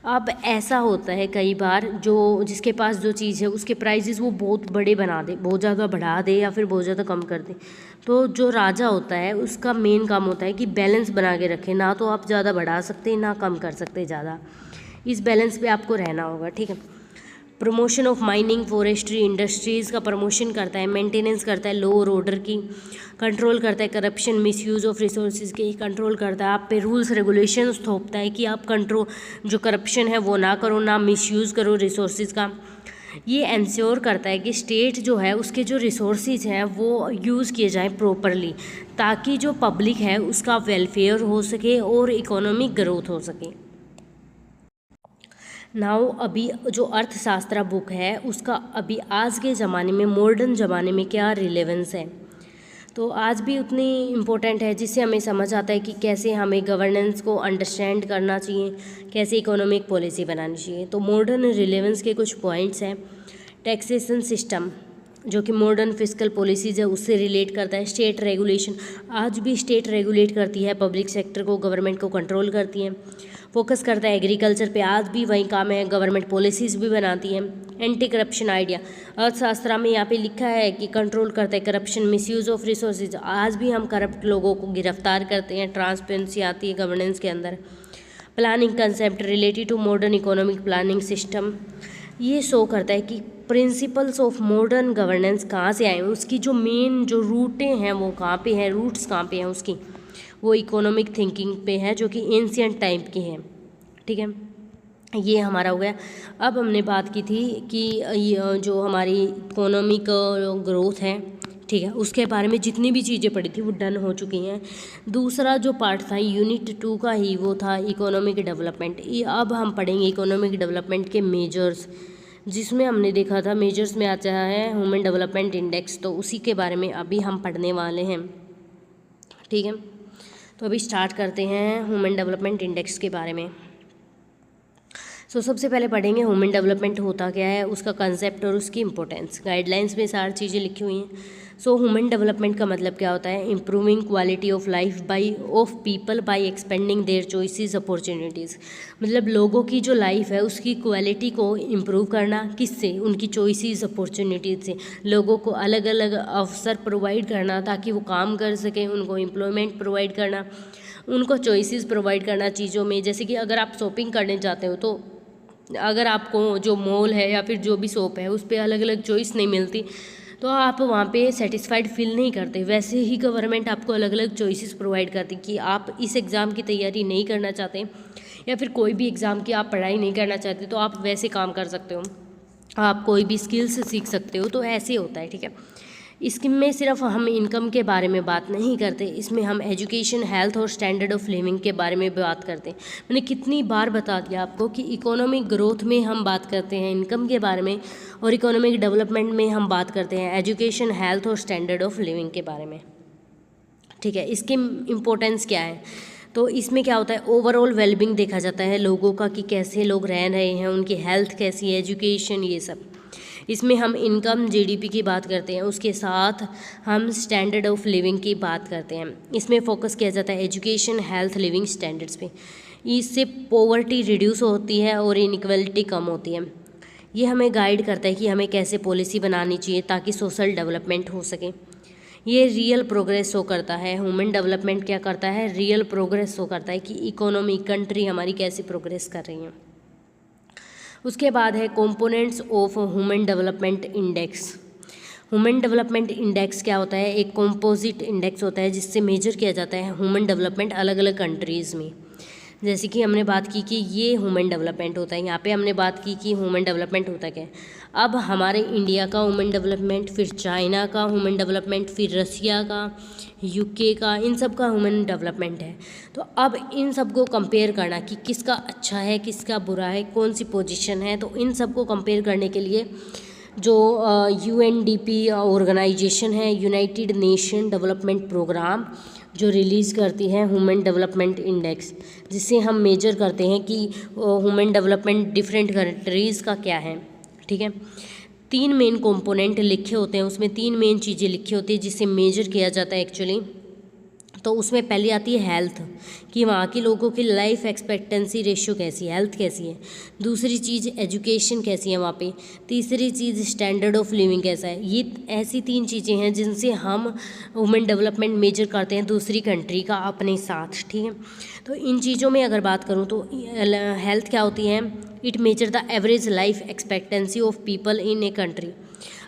अब ऐसा होता है कई बार जो जिसके पास जो चीज़ है उसके प्राइजेस वो बहुत बड़े बना दे, बहुत ज़्यादा बढ़ा दे या फिर बहुत ज़्यादा कम कर दे। तो जो राजा होता है उसका मेन काम होता है कि बैलेंस बना के रखे, ना तो आप ज़्यादा बढ़ा सकते ना कम कर सकते ज़्यादा, इस बैलेंस पे आपको रहना होगा, ठीक है। Promotion of mining, forestry, industries का प्रमोशन करता है, मेंटेनेंस करता है लॉ और ऑर्डर की, कंट्रोल करता है करप्शन, मिसयूज़ ऑफ रिसोर्सेज के कंट्रोल करता है, आप पे रूल्स रेगुलेशंस थोपता है कि आप कंट्रोल जो करप्शन है वो ना करो, ना मिसयूज़ करो रिसोर्सेज का। ये इंश्योर करता है कि स्टेट जो है उसके जो रिसोर्सेज हैं वो यूज़ किए जाएँ प्रॉपरली, ताकि जो पब्लिक है उसका वेलफेयर हो सके और इकोनॉमिक ग्रोथ हो सके। नाउ अभी जो अर्थशास्त्र बुक है उसका अभी आज के ज़माने में, मॉडर्न ज़माने में क्या रिलेवेंस है, तो आज भी उतनी इम्पोर्टेंट है, जिससे हमें समझ आता है कि कैसे हमें गवर्नेंस को अंडरस्टैंड करना चाहिए, कैसे इकोनॉमिक पॉलिसी बनानी चाहिए। तो मॉडर्न रिलेवेंस के कुछ पॉइंट्स हैं। टैक्सेशन सिस्टम जो कि मॉडर्न फिस्कल पॉलिसीज़ है उससे रिलेट करता है। स्टेट रेगुलेशन, आज भी स्टेट रेगुलेट करती है पब्लिक सेक्टर को, गवर्नमेंट को कंट्रोल करती है। फोकस करता है एग्रीकल्चर पे, आज भी वही काम है, गवर्नमेंट पॉलिसीज़ भी बनाती है। एंटी करप्शन आइडिया, अर्थशास्त्र में यहाँ पे लिखा है कि कंट्रोल करता है करप्शन, मिसयूज़ ऑफ रिसोर्सेज, आज भी हम करप्ट लोगों को गिरफ्तार करते हैं, ट्रांसपेरेंसी आती है गवर्नेंस के अंदर। Planning concept related to modern economic planning system, ये शो करता है कि प्रिंसिपल्स ऑफ मॉडर्न गवर्नेंस कहाँ से आए, उसकी जो मेन जो रूटें हैं वो कहाँ पे हैं, रूट्स कहाँ पे हैं उसकी, वो इकोनॉमिक थिंकिंग पे है जो कि एंशिएंट टाइप की है, ठीक है। ये हमारा हो गया। अब हमने बात की थी कि जो हमारी इकोनॉमिक ग्रोथ है, ठीक है, उसके बारे में जितनी भी चीज़ें पढ़ी थी वो डन हो चुकी हैं। दूसरा जो पार्ट था यूनिट 2 का ही, वो था इकोनॉमिक डेवलपमेंट। अब हम पढ़ेंगे इकोनॉमिक डेवलपमेंट के मेजर्स, जिसमें हमने देखा था मेजर्स में आता है ह्यूमन डेवलपमेंट इंडेक्स, तो उसी के बारे में अभी हम पढ़ने वाले हैं, ठीक है। तो अभी स्टार्ट करते हैं ह्यूमन डेवलपमेंट इंडेक्स के बारे में। सबसे पहले पढ़ेंगे ह्यूमन डेवलपमेंट होता क्या है, उसका कंसेप्ट और उसकी इंपॉर्टेंस। गाइडलाइंस में सारी चीज़ें लिखी हुई हैं। ह्यूमन डेवलपमेंट का मतलब क्या होता है, improving quality of life of people by expanding their choices opportunities, मतलब लोगों की जो लाइफ है उसकी क्वालिटी को इम्प्रूव करना, किससे, उनकी चॉइसेस अपॉर्चुनिटीज़ से, लोगों को अलग अलग अवसर प्रोवाइड करना ताकि वो काम कर सकें, उनको एम्प्लॉयमेंट प्रोवाइड करना, उनको चॉइसेस प्रोवाइड करना चीज़ों में। जैसे कि अगर आप शॉपिंग करने जाते हो तो अगर आपको जो मॉल है या फिर जो भी शॉप है उस पर अलग अलग चॉइस नहीं मिलती तो आप वहाँ पे सेटिस्फाइड फील नहीं करते। वैसे ही गवर्नमेंट आपको अलग अलग चॉइसेस प्रोवाइड करती कि आप इस एग्ज़ाम की तैयारी नहीं करना चाहते या फिर कोई भी एग्ज़ाम की आप पढ़ाई नहीं करना चाहते तो आप वैसे काम कर सकते हो, आप कोई भी स्किल्स सीख सकते हो, तो ऐसे होता है, ठीक है। इसमें सिर्फ हम इनकम के बारे में बात नहीं करते, इसमें हम एजुकेशन, हेल्थ और स्टैंडर्ड ऑफ लिविंग के बारे में बात करते हैं। मैंने कितनी बार बता दिया आपको कि इकोनॉमिक ग्रोथ में हम बात करते हैं इनकम के बारे में, और इकोनॉमिक डेवलपमेंट में हम बात करते हैं एजुकेशन, हेल्थ और स्टैंडर्ड ऑफ लिविंग के बारे में। ठीक है, इसकी इम्पोर्टेंस क्या है? तो इसमें क्या होता है, ओवरऑल वेलबींग देखा जाता है लोगों का कि कैसे लोग रह रहे हैं, उनकी हेल्थ कैसी है, एजुकेशन, ये सब। इसमें हम इनकम, जीडीपी की बात करते हैं, उसके साथ हम स्टैंडर्ड ऑफ लिविंग की बात करते हैं। इसमें फोकस किया जाता है एजुकेशन, हेल्थ, लिविंग स्टैंडर्ड्स पे। इससे पॉवर्टी रिड्यूस होती है और इनइक्वालिटी कम होती है। ये हमें गाइड करता है कि हमें कैसे पॉलिसी बनानी चाहिए ताकि सोशल डेवलपमेंट हो सके। ये रियल प्रोग्रेस शो करता है। ह्यूमन डेवलपमेंट क्या करता है, रियल प्रोग्रेस शो करता है कि इकोनॉमी, कंट्री हमारी कैसे प्रोग्रेस कर रही है। उसके बाद है components of human development index. Human development index क्या होता है, एक कंपोजिट इंडेक्स होता है जिससे मेजर किया जाता है ह्यूमन डेवलपमेंट अलग अलग कंट्रीज़ में। जैसे कि हमने बात की कि ये ह्यूमन डेवलपमेंट होता है, यहाँ पे हमने बात की कि ह्यूमन डेवलपमेंट होता क्या है। अब हमारे इंडिया का ह्यूमन डेवलपमेंट, फिर चाइना का ह्यूमन डेवलपमेंट, फिर रसिया का, यूके का, इन सब का ह्यूमन डेवलपमेंट है। तो अब इन सब को कंपेयर करना कि किसका अच्छा है, किसका बुरा है, कौन सी पोजीशन है, तो इन सब को कंपेयर करने के लिए जो यूएनडीपी ऑर्गेनाइजेशन है, यूनाइटेड नेशन डेवलपमेंट प्रोग्राम, जो रिलीज़ करती है ह्यूमन डेवलपमेंट इंडेक्स, जिससे हम मेजर करते हैं कि ह्यूमन डेवलपमेंट डिफरेंट कंट्रीज़ का क्या है। ठीक है, 3 मेन कंपोनेंट लिखे होते हैं, उसमें 3 मेन चीज़ें लिखी होती है जिससे मेजर किया जाता है एक्चुअली। तो उसमें पहली आती है हेल्थ, कि वहाँ के लोगों की लाइफ एक्सपेक्टेंसी रेशियो कैसी है, हेल्थ कैसी है। दूसरी चीज़ एजुकेशन कैसी है वहाँ पे। तीसरी चीज़ स्टैंडर्ड ऑफ लिविंग कैसा है। ये ऐसी 3 चीज़ें हैं जिनसे हम ह्यूमन डेवलपमेंट मेजर करते हैं दूसरी कंट्री का अपने साथ। ठीक है, तो इन चीज़ों में अगर बात करूँ तो हेल्थ क्या होती है, it measure the average life expectancy of people in a country.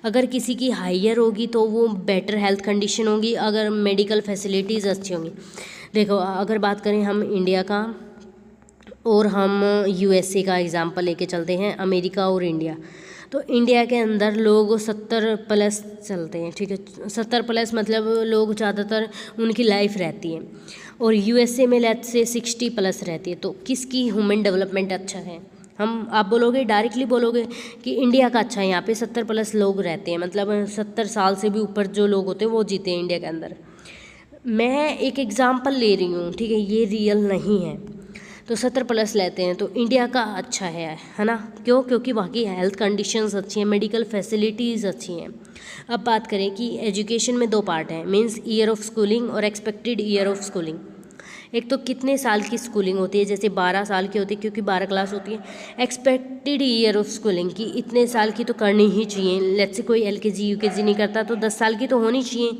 अगर किसी की हाइयर होगी तो वो बेटर हेल्थ कंडीशन होगी, अगर मेडिकल फैसिलिटीज़ अच्छी होंगी। देखो, अगर बात करें हम इंडिया का और हम यूएसए का एग्जांपल लेके चलते हैं, अमेरिका और इंडिया। तो इंडिया के अंदर लोग 70+ चलते हैं। ठीक है, 70+ मतलब लोग ज़्यादातर उनकी लाइफ रहती है, और यूएसए में लेट्स से 60+ रहती है। तो किसकी ह्यूमन डेवलपमेंट अच्छा है? आप बोलोगे, डायरेक्टली बोलोगे कि इंडिया का अच्छा है, यहाँ पे 70+ लोग रहते हैं, मतलब 70 साल से भी ऊपर जो लोग होते हैं वो जीते हैं इंडिया के अंदर। मैं एक एग्जांपल ले रही हूँ, ठीक है, ये रियल नहीं है। तो 70+ लेते हैं तो इंडिया का अच्छा है ना। क्यों? क्योंकि वहाँ की हेल्थ कंडीशंस अच्छी हैं, मेडिकल फैसिलिटीज़ अच्छी हैं। अब बात करें कि एजुकेशन में 2 पार्ट हैं, मीन्स ईयर ऑफ स्कूलिंग और एक्सपेक्टेड ईयर ऑफ स्कूलिंग। एक तो कितने साल की स्कूलिंग होती है, जैसे 12 साल की होती है क्योंकि 12 क्लास होती है। एक्सपेक्टेड ईयर ऑफ स्कूलिंग की इतने साल की तो करनी ही चाहिए। लेट्स से कोई LKG UKG नहीं करता तो 10 साल की तो होनी चाहिए।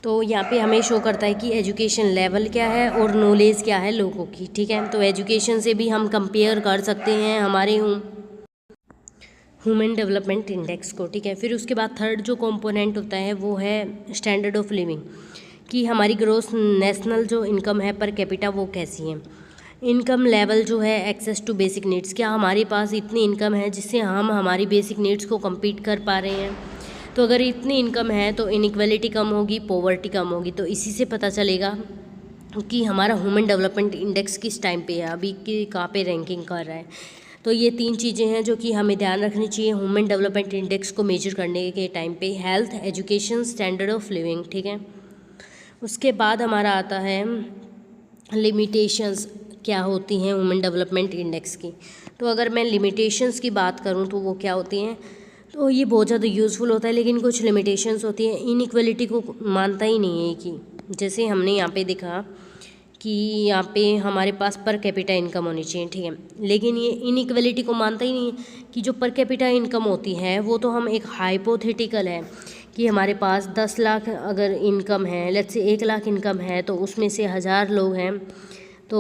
तो यहाँ पे हमें शो करता है कि एजुकेशन लेवल क्या है और नॉलेज क्या है लोगों की। ठीक है, तो एजुकेशन से भी हम कंपेयर कर सकते हैं हमारे ह्यूमन डेवलपमेंट इंडेक्स को। ठीक है, फिर उसके बाद थर्ड जो कंपोनेंट होता है वो है स्टैंडर्ड ऑफ लिविंग, कि हमारी ग्रोस नेशनल जो इनकम है पर कैपिटा वो कैसी है। इनकम लेवल जो है एक्सेस टू बेसिक नीड्स, क्या हमारे पास इतनी इनकम है जिससे हम हमारी बेसिक नीड्स को कम्पीट कर पा रहे हैं। तो अगर इतनी इनकम है तो इनइक्वालिटी कम होगी, पॉवर्टी कम होगी। तो इसी से पता चलेगा कि हमारा ह्यूमन डेवलपमेंट इंडेक्स किस टाइम पे है, अभी कि कहाँ पे रैंकिंग कर रहा है। तो ये 3 चीज़ें हैं जो कि हमें ध्यान रखनी चाहिए ह्यूमन डेवलपमेंट इंडेक्स को मेजर करने के टाइम पे, health, education, standard of living. ठीक है, उसके बाद हमारा आता है लिमिटेशंस क्या होती हैं ह्यूमन डेवलपमेंट इंडेक्स की। तो अगर मैं लिमिटेशंस की बात करूं तो वो क्या होती हैं, तो ये बहुत ज़्यादा यूज़फुल होता है, लेकिन कुछ लिमिटेशंस होती हैं। इनइक्वालिटी को मानता ही नहीं है कि जैसे हमने यहाँ पे देखा कि यहाँ पे हमारे पास पर कैपिटा इनकम होनी चाहिए। ठीक है, लेकिन ये इनइक्वालिटी को मानता ही नहीं है कि जो पर कैपिटा इनकम होती है वो तो हम एक हाइपोथेटिकल है कि हमारे पास 10 लाख अगर इनकम है, लेट्स से 1 लाख इनकम है, तो उसमें से 1000 लोग हैं तो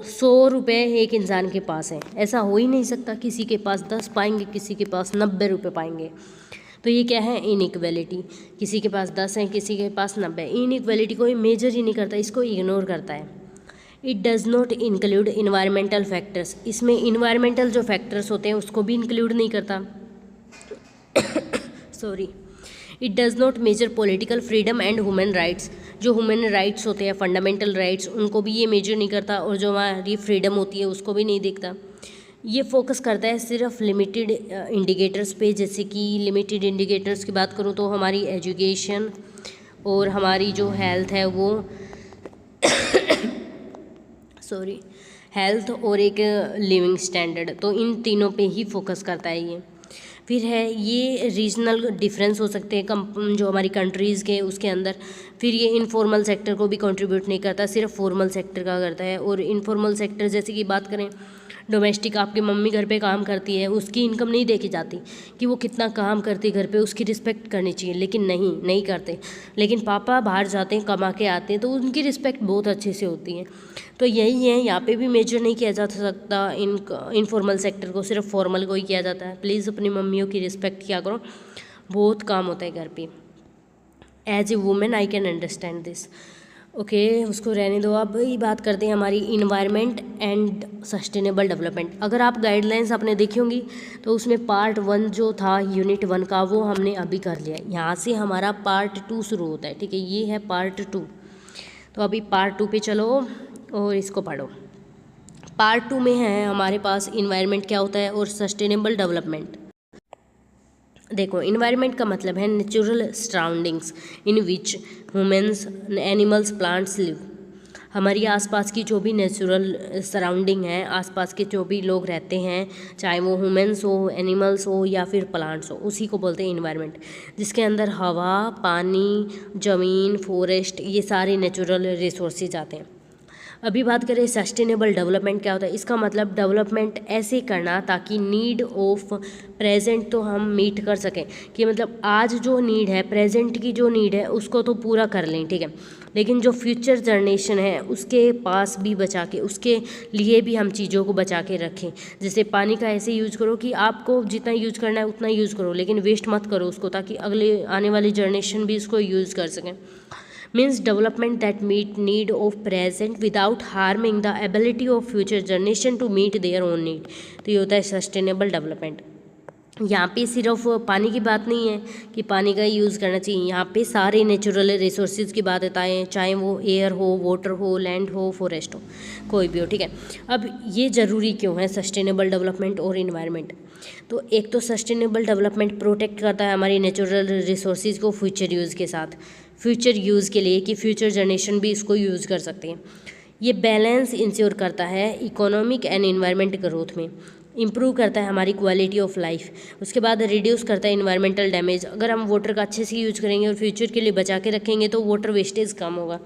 100 रुपये एक इंसान के पास है। ऐसा हो ही नहीं सकता, किसी के पास 10 पाएंगे, किसी के पास 90 रुपये पाएंगे। तो ये क्या है, इनइक्वालिटी। किसी के पास 10 है, किसी के पास 90। इनइक्वालिटी को मेजर ही नहीं करता, इसको इग्नोर करता है। It does not include environmental factors, इसमें इन्वायरमेंटल जो फैक्टर्स होते हैं उसको भी इंक्लूड नहीं करता। Sorry, it does not measure political freedom and human rights. जो ह्यूमन राइट्स होते हैं, फंडामेंटल राइट्स, उनको भी ये मेजर नहीं करता, और जो हमारी फ्रीडम होती है उसको भी नहीं देखता। ये फोकस करता है सिर्फ लिमिटेड इंडिकेटर्स पे, जैसे कि लिमिटेड इंडिकेटर्स की बात करूँ तो हमारी एजुकेशन और हमारी जो हेल्थ है वो सॉरी, हेल्थ और एक लिविंग स्टैंडर्ड, तो इन तीनों पे ही फोकस करता है ये। फिर है ये रीजनल डिफरेंस हो सकते हैं जो हमारी कंट्रीज़ के उसके अंदर। फिर ये इनफॉर्मल सेक्टर को भी कंट्रीब्यूट नहीं करता, सिर्फ फॉर्मल सेक्टर का करता है। और इनफॉर्मल सेक्टर जैसे कि बात करें, डोमेस्टिक, आपकी मम्मी घर पे काम करती है, उसकी इनकम नहीं देखी जाती कि वो कितना काम करती है घर पे, उसकी रिस्पेक्ट करनी चाहिए, लेकिन नहीं करते। लेकिन पापा बाहर जाते हैं, कमा के आते हैं, तो उनकी रिस्पेक्ट बहुत अच्छे से होती है। तो यही है, यहाँ पे भी मेजर नहीं किया जा सकता इनफॉर्मल सेक्टर को, सिर्फ फॉर्मल को ही किया जाता है। प्लीज़ अपनी मम्मियों की रिस्पेक्ट किया करो, बहुत काम होता है घर पे। As a woman I can understand this. Okay, उसको रहने दो। अब ये बात करते हैं हमारी इन्वायरमेंट एंड सस्टेनेबल डेवलपमेंट। अगर आप गाइडलाइंस आपने देखी होंगी तो उसमें पार्ट 1 जो था यूनिट 1 का, वो हमने अभी कर लिया। यहाँ से हमारा पार्ट 2 शुरू होता है, ठीक है, ये है पार्ट 2। तो अभी पार्ट 2 पे चलो और इसको पढ़ो। पार्ट 2 में है हमारे पास इन्वायरमेंट क्या होता है और सस्टेनेबल डेवलपमेंट। देखो, इन्वायरमेंट का मतलब है नेचुरल सराउंडिंग्स इन विच ह्यूमंस, एनिमल्स, प्लांट्स लिव। हमारी आसपास की जो भी नेचुरल सराउंडिंग है, आसपास के जो भी लोग रहते हैं, चाहे वो ह्यूमंस हो, एनिमल्स हो या फिर प्लांट्स हो, उसी को बोलते हैं इन्वायरमेंट, जिसके अंदर हवा, पानी, ज़मीन, फॉरेस्ट, ये सारे नेचुरल रिसोर्सेज आते हैं। अभी बात करें सस्टेनेबल डेवलपमेंट क्या होता है। इसका मतलब डेवलपमेंट ऐसे करना ताकि नीड ऑफ प्रेजेंट तो हम मीट कर सकें, कि मतलब आज जो नीड है, प्रेजेंट की जो नीड है, उसको तो पूरा कर लें, ठीक है, लेकिन जो फ्यूचर जनरेशन है उसके पास भी बचा के, उसके लिए भी हम चीज़ों को बचा के रखें। जैसे पानी का ऐसे यूज़ करो कि आपको जितना यूज़ करना है उतना यूज़ करो, लेकिन वेस्ट मत करो उसको, ताकि अगले आने वाली जनरेशन भी इसको यूज़ कर सकें। Means development that meet need of present without harming the ability of future generation to meet their own need। तो ये होता है सस्टेनेबल डेवलपमेंट। यहाँ पे सिर्फ पानी की बात नहीं है कि पानी का यूज़ करना चाहिए, यहाँ पे सारे नेचुरल रिसोर्सेज की बात बताएं, चाहे वो एयर हो, वाटर हो, लैंड हो, फॉरेस्ट हो, कोई भी हो, ठीक है। अब ये ज़रूरी क्यों है सस्टेनेबल डेवलपमेंट और इन्वायरमेंट। तो एक तो सस्टेनेबल डेवलपमेंट प्रोटेक्ट करता है हमारी नेचुरल रिसोर्सेज को फ्यूचर यूज़ के साथ, फ्यूचर यूज़ के लिए, कि फ्यूचर जनरेशन भी इसको यूज़ कर सकते हैं। ये बैलेंस इंश्योर करता है इकोनॉमिक एंड इन्वायरमेंट ग्रोथ में, इम्प्रूव करता है हमारी क्वालिटी ऑफ लाइफ। उसके बाद रिड्यूस करता है इन्वायरमेंटल डैमेज। अगर हम वाटर का अच्छे से यूज़ करेंगे और फ्यूचर के लिए बचा के रखेंगे तो वाटर वेस्टेज कम होगा।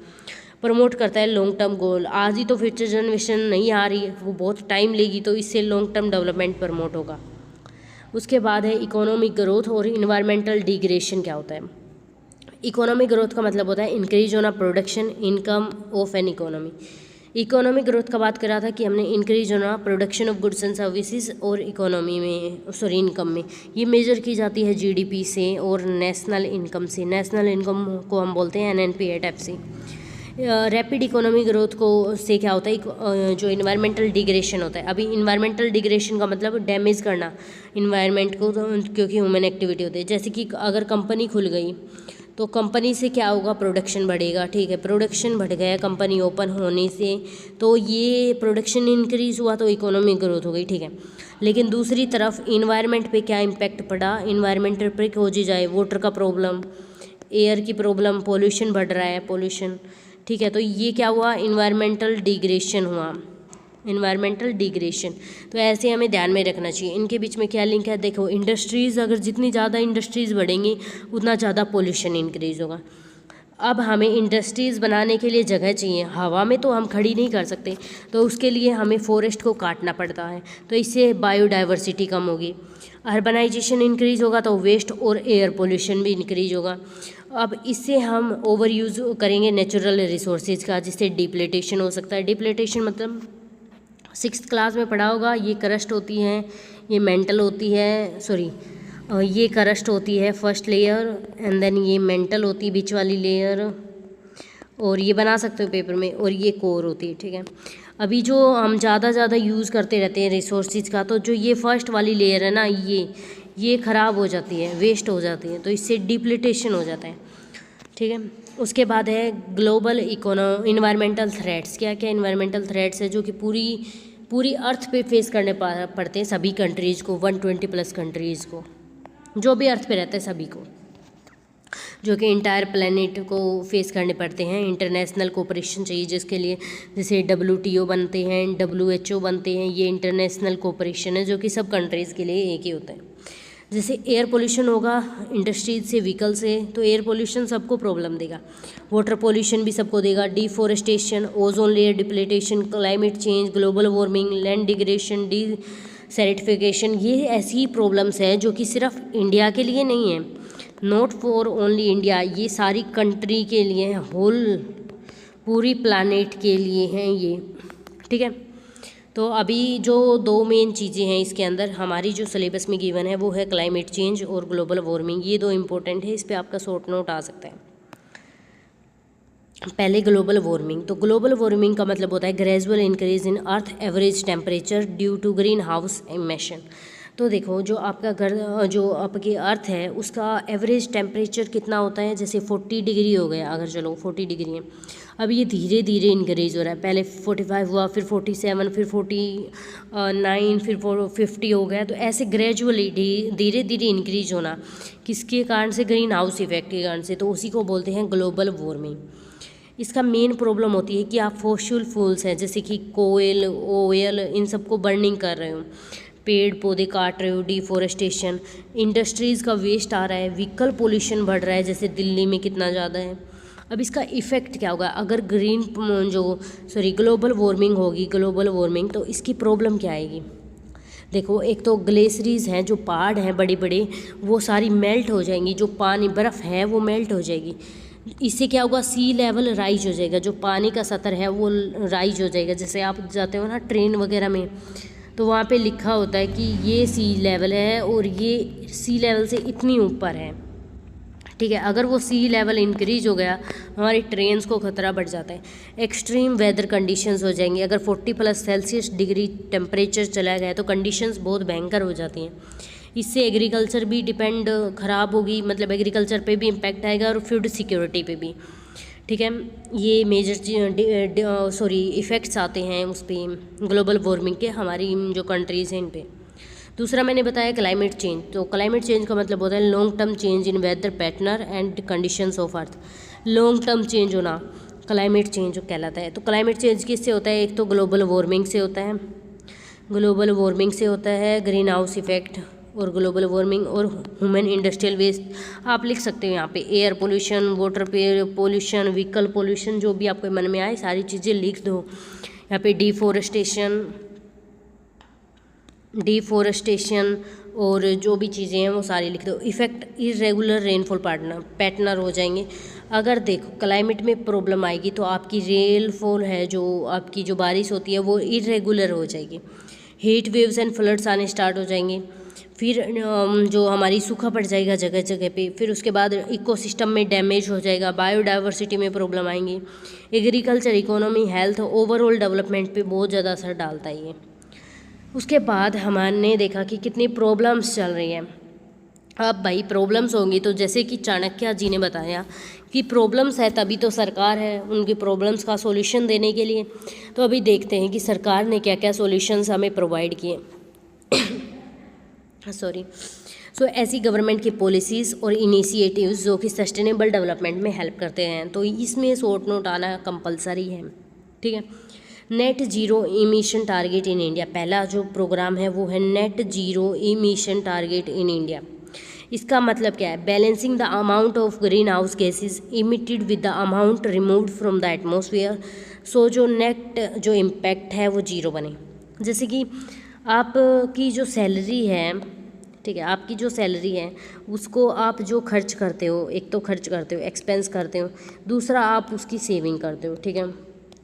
प्रमोट करता है लॉन्ग टर्म गोल। आज ही तो फ्यूचर जनरेशन नहीं आ रही है, वो बहुत टाइम लेगी, तो इससे लॉन्ग टर्म डेवलपमेंट प्रमोट होगा। उसके बाद है इकोनॉमिक ग्रोथ और इन्वायरमेंटल डिग्रेडेशन क्या होता है। इकोनॉमिक ग्रोथ का मतलब होता है इंक्रीज होना production income of an economy. Economic growth का बात करा था कि हमने इंक्रीज होना production of goods and services और इकोनॉमी में, सॉरी, इनकम में। ये मेजर की जाती है जीडीपी से और नेशनल इनकम से। नेशनल इनकम को हम बोलते हैं एनएनपी से। रैपिड इकोनॉमिक ग्रोथ को से क्या होता है, जो इन्वायरमेंटल डिग्रेडेशन होता है। अभी इन्वायरमेंटल डिग्रेडेशन का मतलब डैमेज करना इन्वायरमेंट को, क्योंकि ह्यूमन एक्टिविटी होती है। जैसे कि अगर कंपनी खुल गई तो कंपनी से क्या होगा, प्रोडक्शन बढ़ेगा, ठीक है, प्रोडक्शन बढ़ गया कंपनी ओपन होने से, तो ये प्रोडक्शन इंक्रीज़ हुआ तो इकोनॉमिक ग्रोथ हो गई, ठीक है। लेकिन दूसरी तरफ इन्वायरमेंट पे क्या इम्पैक्ट पड़ा, इन्वायरमेंटल पे हो जाए वाटर का प्रॉब्लम, एयर की प्रॉब्लम, पोल्यूशन बढ़ रहा है, पोल्यूशन, ठीक है, तो ये क्या हुआ, इन्वायरमेंटल डिग्रेडेशन हुआ, इन्वायरमेंटल डिग्रेडेशन। तो ऐसे हमें ध्यान में रखना चाहिए। इनके बीच में क्या लिंक है, देखो, इंडस्ट्रीज़, अगर जितनी ज़्यादा इंडस्ट्रीज़ बढ़ेंगी उतना ज़्यादा पोल्यूशन इंक्रीज़ होगा। अब हमें इंडस्ट्रीज़ बनाने के लिए जगह चाहिए, हवा में तो हम खड़ी नहीं कर सकते, तो उसके लिए हमें फॉरेस्ट को काटना पड़ता है, तो इससे बायोडाइवर्सिटी कम होगी। अर्बनाइजेशन इंक्रीज़ होगा तो वेस्ट और एयर पोल्यूशन भी इंक्रीज होगा। अब इससे हम ओवर यूज़ करेंगे नेचुरल रिसोर्सेज का, जिससे डिप्लेटेशन हो सकता है। डिप्लेटेशन मतलब 6th क्लास में पढ़ा होगा, ये करस्ट होती है, ये मेंटल होती है, सॉरी, ये करस्ट होती है फर्स्ट लेयर, एंड देन ये मेंटल होती है बीच वाली लेयर, और ये बना सकते हो पेपर में, और ये कोर होती है, ठीक है। अभी जो हम ज़्यादा यूज़ करते रहते हैं रिसोर्सेज का, तो जो ये फर्स्ट वाली लेयर है ना, ये ख़राब हो जाती है, वेस्ट हो जाती है, तो इससे डिप्लीटेशन हो जाता है। ठीक है, उसके बाद है ग्लोबल इन्वायरमेंटल थ्रेट्स। क्या क्या इन्वायरमेंटल थ्रेट्स है जो कि पूरी अर्थ पे फेस करने पड़ते हैं सभी कंट्रीज़ को, 120+ कंट्रीज़ को, जो भी अर्थ पे रहते हैं सभी को, जो कि इंटायर प्लेनेट को फेस करने पड़ते हैं। इंटरनेशनल कोऑपरेशन चाहिए जिसके लिए, जैसे WTO बनते हैं, WHO बनते हैं, ये इंटरनेशनल कोऑपरेशन है जो कि सब कंट्रीज़ के लिए एक ही होता है। जैसे एयर पोल्यूशन होगा इंडस्ट्रीज से, व्हीकल से, तो एयर पोल्यूशन सबको प्रॉब्लम देगा। वाटर पोल्यूशन भी सबको देगा। Deforestation, ozone layer depletion, climate change, global warming, land degradation, desertification, ये ऐसी प्रॉब्लम्स है जो कि सिर्फ इंडिया के लिए नहीं है, नॉट फॉर ओनली इंडिया, ये सारी कंट्री के लिए है, होल पूरी प्लानेट के लिए हैं ये। ठीक है, तो अभी जो 2 मेन चीज़ें हैं इसके अंदर हमारी जो सिलेबस में गिवन है वो है क्लाइमेट चेंज और ग्लोबल वार्मिंग, ये 2 इंपॉर्टेंट है, इस पे आपका शॉर्ट नोट आ सकता है। पहले ग्लोबल वार्मिंग, तो ग्लोबल वार्मिंग का मतलब होता है gradual increase in earth average temperature due to greenhouse emission. तो देखो जो आपका जो आपकी अर्थ है उसका एवरेज टेम्परेचर कितना होता है, जैसे 40 डिग्री हो गया, अगर चलो 40 डिग्री है, अब ये धीरे धीरे इंक्रीज हो रहा है, पहले 45 हुआ, फिर 47, फिर 49, फिर 50 हो गया, तो ऐसे ग्रेजुअली धीरे धीरे इंक्रीज होना किसके कारण से, ग्रीन हाउस इफेक्ट के कारण से, तो उसी को बोलते हैं ग्लोबल वार्मिंग। इसका मेन प्रॉब्लम होती है कि आप फॉसिल फ्यूल्स हैं जैसे कि कोयल, ऑयल, इन सबको बर्निंग कर रहे हो, पेड़ पौधे काट रहे हो, डिफोरेस्टेशन, इंडस्ट्रीज़ का वेस्ट आ रहा है, व्हीकल पोल्यूशन बढ़ रहा है जैसे दिल्ली में कितना ज़्यादा है। अब इसका इफ़ेक्ट क्या होगा अगर ग्लोबल वार्मिंग होगी, ग्लोबल वार्मिंग, तो इसकी प्रॉब्लम क्या आएगी। देखो एक तो ग्लेशियर्स हैं, जो पहाड़ हैं बड़े बड़े, वो सारी मेल्ट हो जाएंगी, जो पानी बर्फ़ है वो मेल्ट हो जाएगी। इससे क्या होगा, सी लेवल राइज हो जाएगा, जो पानी का सतह है वो राइज हो जाएगा। जैसे आप जाते हो ना ट्रेन वगैरह में, तो वहाँ पे लिखा होता है कि ये सी लेवल है और ये सी लेवल से इतनी ऊपर है। ठीक है, अगर वो सी लेवल इंक्रीज हो गया हमारी ट्रेन्स को खतरा बढ़ जाता है। एक्सट्रीम वेदर कंडीशंस हो जाएंगी, अगर 40+ डिग्री टेम्परेचर चला गया तो कंडीशंस बहुत भयंकर हो जाती हैं। इससे एग्रीकल्चर भी डिपेंड ख़राब होगी, मतलब एग्रीकल्चर पे भी इम्पैक्ट आएगा और फूड सिक्योरिटी पे भी। ठीक है, ये मेजर इफ़ेक्ट्स आते हैं उस पर ग्लोबल वार्मिंग के, हमारी जो कंट्रीज़ हैं इन पे। दूसरा मैंने बताया क्लाइमेट चेंज, तो क्लाइमेट चेंज का मतलब होता है long term change in weather pattern and conditions of earth. Long term change होना क्लाइमेट चेंज कहलाता है। तो क्लाइमेट चेंज किससे होता है, एक तो ग्लोबल वार्मिंग से होता है, ग्लोबल वार्मिंग से होता है ग्रीन हाउस इफेक्ट और ग्लोबल वार्मिंग और ह्यूमन इंडस्ट्रियल वेस्ट। आप लिख सकते हो यहाँ पे air pollution, water pollution, vehicle pollution, जो भी आपके मन में आए सारी चीज़ें लिख दो। यहाँ पे डिफोरेस्टेशन और जो भी चीज़ें हैं वो सारी लिख दो। इफ़ेक्ट इरेगुलर रेनफॉल पैटर्न हो जाएंगे। अगर देखो क्लाइमेट में प्रॉब्लम आएगी तो आपकी रेनफॉल है, जो आपकी जो बारिश होती है वो इरेगुलर हो जाएगी। हीट वेव्स एंड फ्लड्स आने स्टार्ट हो जाएंगे। फिर जो हमारी सूखा पड़ जाएगा जगह जगह पे। फिर उसके बाद इकोसिस्टम में डैमेज हो जाएगा, बायोडाइवर्सिटी में प्रॉब्लम आएंगी। Agriculture, economy, health, overall development पे बहुत ज़्यादा असर डालता है ये। उसके बाद हमने देखा कि कितनी प्रॉब्लम्स चल रही हैं। अब भाई प्रॉब्लम्स होंगी तो जैसे कि चाणक्य जी ने बताया कि प्रॉब्लम्स है तभी तो सरकार है उनकी प्रॉब्लम्स का सॉल्यूशन देने के लिए। तो अभी देखते हैं कि सरकार ने क्या क्या सॉल्यूशंस हमें प्रोवाइड किए। सो ऐसी गवर्नमेंट की पॉलिसीज़ और इनिशिएटिव्स जो कि सस्टेनेबल डेवलपमेंट में हेल्प करते हैं, तो इसमें शॉर्ट नोट आना कंपलसरी है। ठीक है, net zero emission target in India, पहला जो प्रोग्राम है वो है net zero emission target in India. इसका मतलब क्या है, balancing the amount of green house gases emitted with the amount removed from the atmosphere, so जो नेट जो इम्पैक्ट है वो जीरो बने। जैसे कि आपकी जो सैलरी है, ठीक है, आपकी जो सैलरी है उसको आप जो खर्च करते हो, एक तो खर्च करते हो, एक्सपेंस करते हो, दूसरा आप उसकी सेविंग करते हो। ठीक है,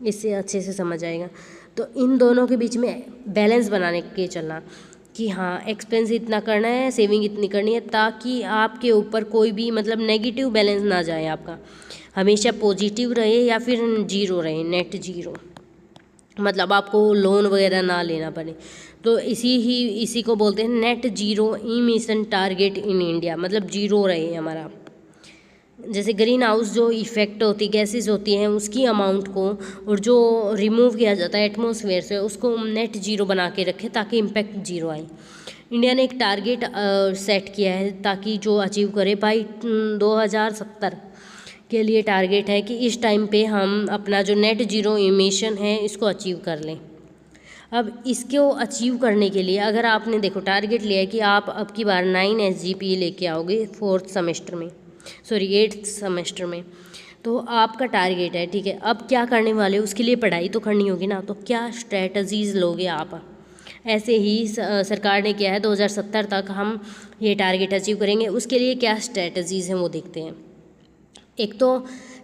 इससे अच्छे से समझ आएगा। तो इन दोनों के बीच में बैलेंस बनाने के चलना कि हाँ एक्सपेंस इतना करना है, सेविंग इतनी करनी है, ताकि आपके ऊपर कोई भी मतलब नेगेटिव बैलेंस ना जाए, आपका हमेशा पॉजिटिव रहे या फिर जीरो रहे, नेट जीरो। मतलब आपको लोन वगैरह ना लेना पड़े। तो इसी को बोलते हैं net zero emission target in India, मतलब जीरो रहे हमारा। जैसे ग्रीन हाउस जो इफ़ेक्ट होती गैसेस होती हैं उसकी अमाउंट को, और जो रिमूव किया जाता है एटमॉस्फेयर से उसको नेट जीरो बना के रखें ताकि इम्पैक्ट जीरो आए। इंडिया ने एक टारगेट सेट किया है ताकि जो अचीव करे बाई 2070 के लिए टारगेट है कि इस टाइम पे हम अपना जो नेट जीरो इमिशन है इसको अचीव कर लें। अब इसको अचीव करने के लिए अगर आपने देखो टारगेट लिया है कि आप अब की बार 9 SGPA लेके आओगे 8th सेमेस्टर में, तो आपका टारगेट है, ठीक है। अब क्या करने वाले हो, उसके लिए पढ़ाई तो करनी होगी ना, तो क्या स्ट्रेटजीज़ लोगे आप। ऐसे ही सरकार ने किया है 2070 तक हम ये टारगेट अचीव करेंगे, उसके लिए क्या स्ट्रेटजीज़ हैं वो देखते हैं। एक तो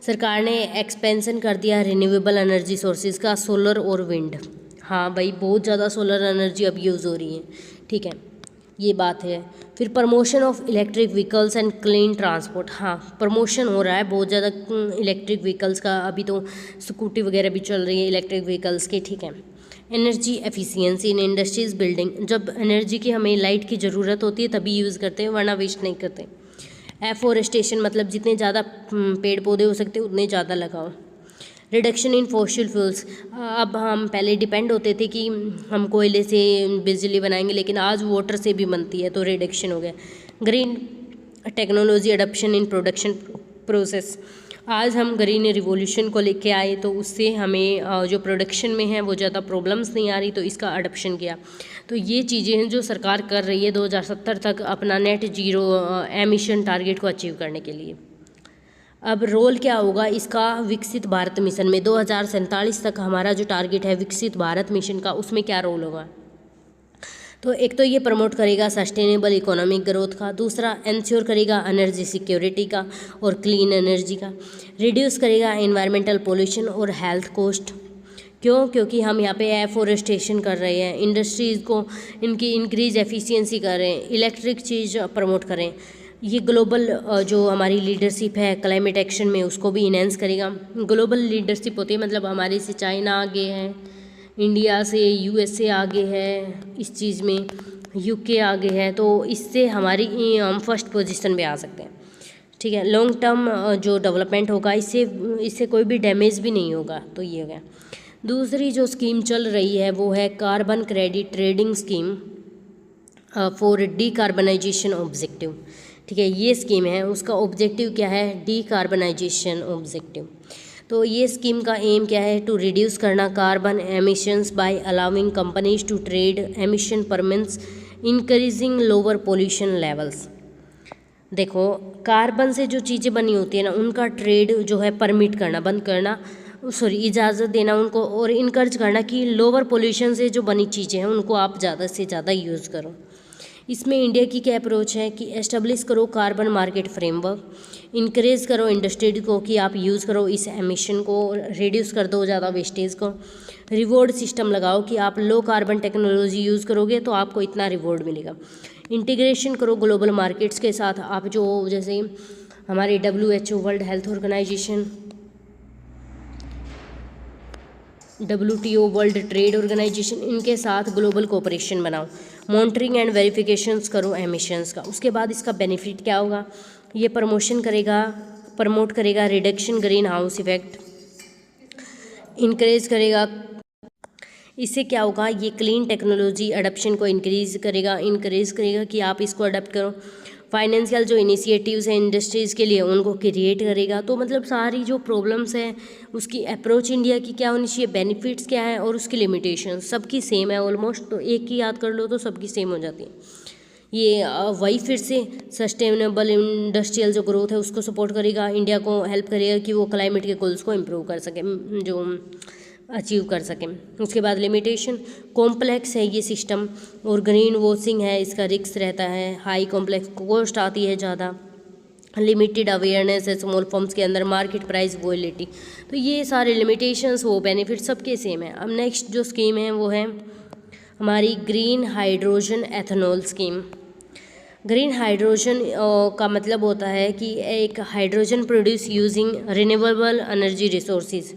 सरकार ने एक्सपेंशन कर दिया रिन्यूएबल एनर्जी सोर्सेज का, सोलर और विंड। हाँ भाई, बहुत ज़्यादा सोलर एनर्जी अब यूज़ हो रही है, ठीक है, ये बात है। फिर promotion of electric vehicles and clean transport, हाँ प्रमोशन हो रहा है बहुत ज़्यादा इलेक्ट्रिक व्हीकल्स का, अभी तो स्कूटी वगैरह भी चल रही है इलेक्ट्रिक व्हीकल्स की, ठीक है। एनर्जी एफिशिएंसी इन इंडस्ट्रीज बिल्डिंग, जब एनर्जी की हमें लाइट की ज़रूरत होती है तभी यूज़ करते हैं, वरना वेस्ट नहीं करते। एफोरेस्टेशन, मतलब जितने ज़्यादा पेड़ पौधे हो सकते हैं उतने ज़्यादा लगाओ। रिडक्शन इन फॉसिल फ्यूल्स, अब हम पहले डिपेंड होते थे कि हम कोयले से बिजली बनाएंगे, लेकिन आज वाटर से भी बनती है, तो रिडक्शन हो गया। Green technology adoption in production process, आज हम ग्रीन रिवॉल्यूशन को लेके आए तो उससे हमें जो प्रोडक्शन में है वो ज़्यादा प्रॉब्लम्स नहीं आ रही, तो इसका अडॉप्शन किया। तो ये चीज़ें हैं जो सरकार कर रही है 2070 तक अपना नेट जीरो एमिशन टारगेट को अचीव करने के लिए। अब रोल क्या होगा इसका विकसित भारत मिशन में, 2047 तक हमारा जो टारगेट है विकसित भारत मिशन का, उसमें क्या रोल होगा। तो एक तो ये प्रमोट करेगा सस्टेनेबल इकोनॉमिक ग्रोथ का, दूसरा इंश्योर करेगा एनर्जी सिक्योरिटी का और क्लीन एनर्जी का, रिड्यूस करेगा एनवायरमेंटल पोल्यूशन और हेल्थ कॉस्ट। क्यों, क्योंकि हम यहाँ पे एफोरेस्टेशन कर रहे हैं, इंडस्ट्रीज़ को इनकी इंक्रीज एफिशिएंसी कर रहे हैं, इलेक्ट्रिक चीज़ प्रमोट करें। ये ग्लोबल जो हमारी लीडरशिप है क्लाइमेट एक्शन में उसको भी इनहेंस करेगा। ग्लोबल लीडरशिप होती है मतलब हमारे से चाइना आगे है, इंडिया से USA आगे है इस चीज़ में, UK आगे है, तो इससे हमारी हम फर्स्ट पोजीशन पे आ सकते हैं, ठीक है। लॉन्ग टर्म जो डेवलपमेंट होगा इससे कोई भी डैमेज भी नहीं होगा, तो ये हो गया। दूसरी जो स्कीम चल रही है वो है carbon credit trading scheme for decarbonisation objective, ठीक है। ये स्कीम है, उसका ऑब्जेक्टिव क्या है, डीकार्बनाइजेशन ऑब्जेक्टिव। तो ये स्कीम का एम क्या है, टू रिड्यूस करना carbon emissions by allowing companies to trade emission permits increasing lower pollution levels. देखो कार्बन से जो चीज़ें बनी होती है ना उनका ट्रेड जो है परमिट करना, बंद करना, इजाज़त देना उनको, और इनकरेज करना कि लोअर पोल्यूशन से जो बनी चीज़ें हैं उनको आप ज़्यादा से ज़्यादा यूज़ करो। इसमें इंडिया की क्या अप्रोच है कि एस्टेब्लिश करो कार्बन मार्केट फ्रेमवर्क, इनक्रेज करो इंडस्ट्री को कि आप यूज़ करो इस एमिशन को, रिड्यूस कर दो ज़्यादा वेस्टेज को, रिवॉर्ड सिस्टम लगाओ कि आप लो कार्बन टेक्नोलॉजी यूज़ करोगे तो आपको इतना रिवॉर्ड मिलेगा। इंटीग्रेशन करो ग्लोबल मार्केट्स के साथ, आप जो जैसे हमारे WHO world health organization, WTO world trade organization, इनके साथ ग्लोबल कोऑपरेशन बनाओ, मॉनिटरिंग एंड वेरिफिकेशंस करो एमिशंस का। उसके बाद इसका बेनिफिट क्या होगा, ये प्रमोट करेगा reduction green house effect, encourage करेगा। इससे क्या होगा, ये क्लीन टेक्नोलॉजी अडॉप्शन को इनकरेज करेगा कि आप इसको अडॉप्ट करो। फाइनेंशियल जो इनिशिएटिव्स हैं इंडस्ट्रीज़ के लिए उनको क्रिएट करेगा। तो मतलब सारी जो प्रॉब्लम्स हैं उसकी अप्रोच इंडिया की क्या होनी चाहिए, बेनिफिट्स क्या है और उसकी लिमिटेशन सबकी सेम है ऑलमोस्ट, तो एक ही याद कर लो तो सबकी सेम हो जाती है। ये वही फिर से सस्टेनेबल इंडस्ट्रियल जो ग्रोथ है उसको सपोर्ट करेगा, इंडिया को हेल्प करेगा कि वो क्लाइमेट के गोल्स को इम्प्रूव कर सके, जो अचीव कर सकें। उसके बाद लिमिटेशन, कॉम्प्लेक्स है ये सिस्टम और ग्रीन वॉशिंग है, इसका रिस्क रहता है, हाई कॉम्प्लेक्स कॉस्ट आती है ज़्यादा, लिमिटेड अवेयरनेस है स्मॉल फर्म्स के अंदर, मार्केट प्राइस वॉलेटिलिटी। तो ये सारे लिमिटेशंस वो बेनिफिट सबके सेम है। अब नेक्स्ट जो स्कीम है वो है हमारी green hydrogen ethanol scheme. Green hydrogen का मतलब होता है कि एक hydrogen produce using renewable energy resources,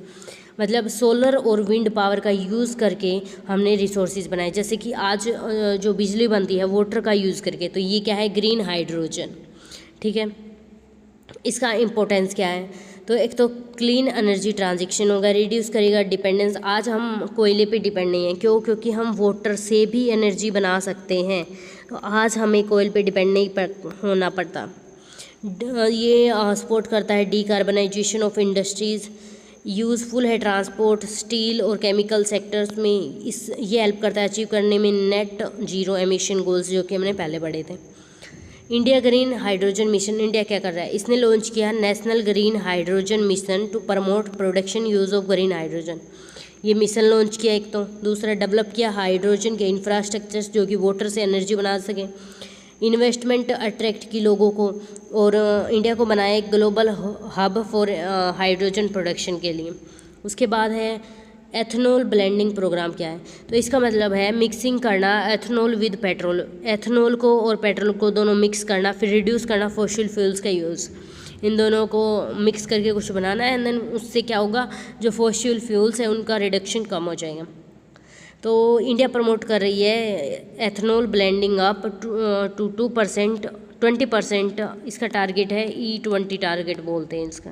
मतलब सोलर और विंड पावर का यूज़ करके हमने रिसोर्सेज बनाए, जैसे कि आज जो बिजली बनती है वाटर का यूज़ करके, तो ये क्या है, ग्रीन हाइड्रोजन। ठीक है, इसका इम्पोर्टेंस क्या है, तो एक तो क्लीन एनर्जी ट्रांजिशन होगा, रिड्यूस करेगा डिपेंडेंस। आज हम कोयले पे डिपेंड नहीं है, क्यों, क्योंकि हम वाटर से भी एनर्जी बना सकते हैं, तो आज हमें कोयल पे डिपेंड नहीं होना पड़ता। ये सपोर्ट करता है डीकार्बनाइजेशन ऑफ इंडस्ट्रीज़, यूज़फुल है ट्रांसपोर्ट, स्टील और केमिकल सेक्टर्स में। ये हेल्प करता है अचीव करने में नेट जीरो एमिशन गोल्स, जो कि हमने पहले पढ़े थे। India green hydrogen mission, India क्या कर रहा है, इसने लॉन्च किया national green hydrogen mission to promote production use of green hydrogen. ये मिशन लॉन्च किया एक तो। दूसरा, डेवलप किया हाइड्रोजन के इंफ्रास्ट्रक्चर्स जो कि वाटर से एनर्जी बना सके। इन्वेस्टमेंट अट्रैक्ट की लोगों को, और इंडिया को बनाया एक global hub for hydrogen production के लिए। उसके बाद है एथनॉल ब्लेंडिंग प्रोग्राम। क्या है, तो इसका मतलब है मिक्सिंग करना एथनॉल विद पेट्रोल, एथनॉल को और पेट्रोल को दोनों मिक्स करना, फिर रिड्यूस करना फॉसिल फ्यूल्स का यूज़। इन दोनों को मिक्स करके कुछ बनाना है, एंड देन उससे क्या होगा, जो फॉसिल फ्यूल्स है उनका रिडक्शन कम हो जाएगा। तो इंडिया प्रमोट कर रही है एथनॉल ब्लेंडिंग अप टू 2%, 20% इसका टारगेट है, E20 टारगेट बोलते हैं इसका।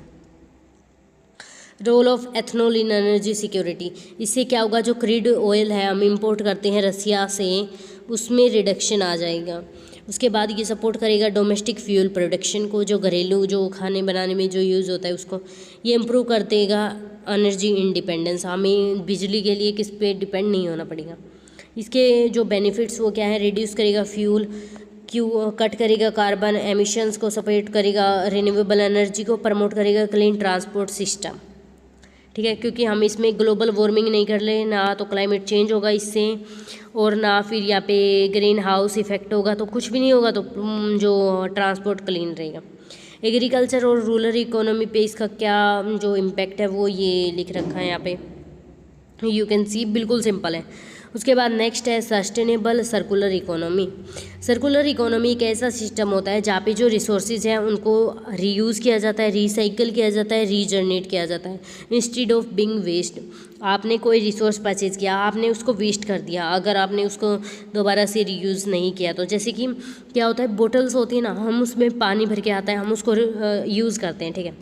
Role of ethanol in energy security, इससे क्या होगा, जो क्रूड ऑयल है हम इंपोर्ट करते हैं रसिया से, उसमें रिडक्शन आ जाएगा। उसके बाद ये सपोर्ट करेगा डोमेस्टिक फ्यूल प्रोडक्शन को, जो घरेलू जो खाने बनाने में जो यूज़ होता है उसको। ये इम्प्रूव कर देगा एनर्जी इंडिपेंडेंस, हमें बिजली के लिए किस पे डिपेंड नहीं होना पड़ेगा। इसके जो बेनिफिट्स वो क्या है, रिड्यूस करेगा फ्यूल कट करेगा कार्बन एमिशंस को, सपोर्ट करेगा रिन्यूएबल एनर्जी को, प्रमोट करेगा क्लीन ट्रांसपोर्ट सिस्टम। ठीक है, क्योंकि हम इसमें ग्लोबल वार्मिंग नहीं कर रहे, ना तो क्लाइमेट चेंज होगा इससे, और ना फिर यहाँ पे ग्रीन हाउस इफेक्ट होगा, तो कुछ भी नहीं होगा, तो जो ट्रांसपोर्ट क्लीन रहेगा। एग्रीकल्चर और रूरल इकोनॉमी पे इसका क्या जो इम्पैक्ट है वो ये लिख रखा है यहाँ पे, यू कैन सी, बिल्कुल सिंपल है। उसके बाद नेक्स्ट है sustainable circular economy. Circular economy एक ऐसा सिस्टम होता है जहाँ पे जो रिसोर्सेज हैं उनको रीयूज़ किया जाता है, रिसाइकिल किया जाता है, रीजनरेट किया जाता है, इंस्टेड ऑफ बिंग वेस्ट। आपने कोई रिसोर्स परचेज किया, आपने उसको वेस्ट कर दिया, अगर आपने उसको दोबारा से रीयूज़ नहीं किया, तो जैसे कि क्या होता है, बोटल्स होती है ना, हम उसमें पानी भर के आता है, हम उसको यूज़ करते हैं, ठीक है,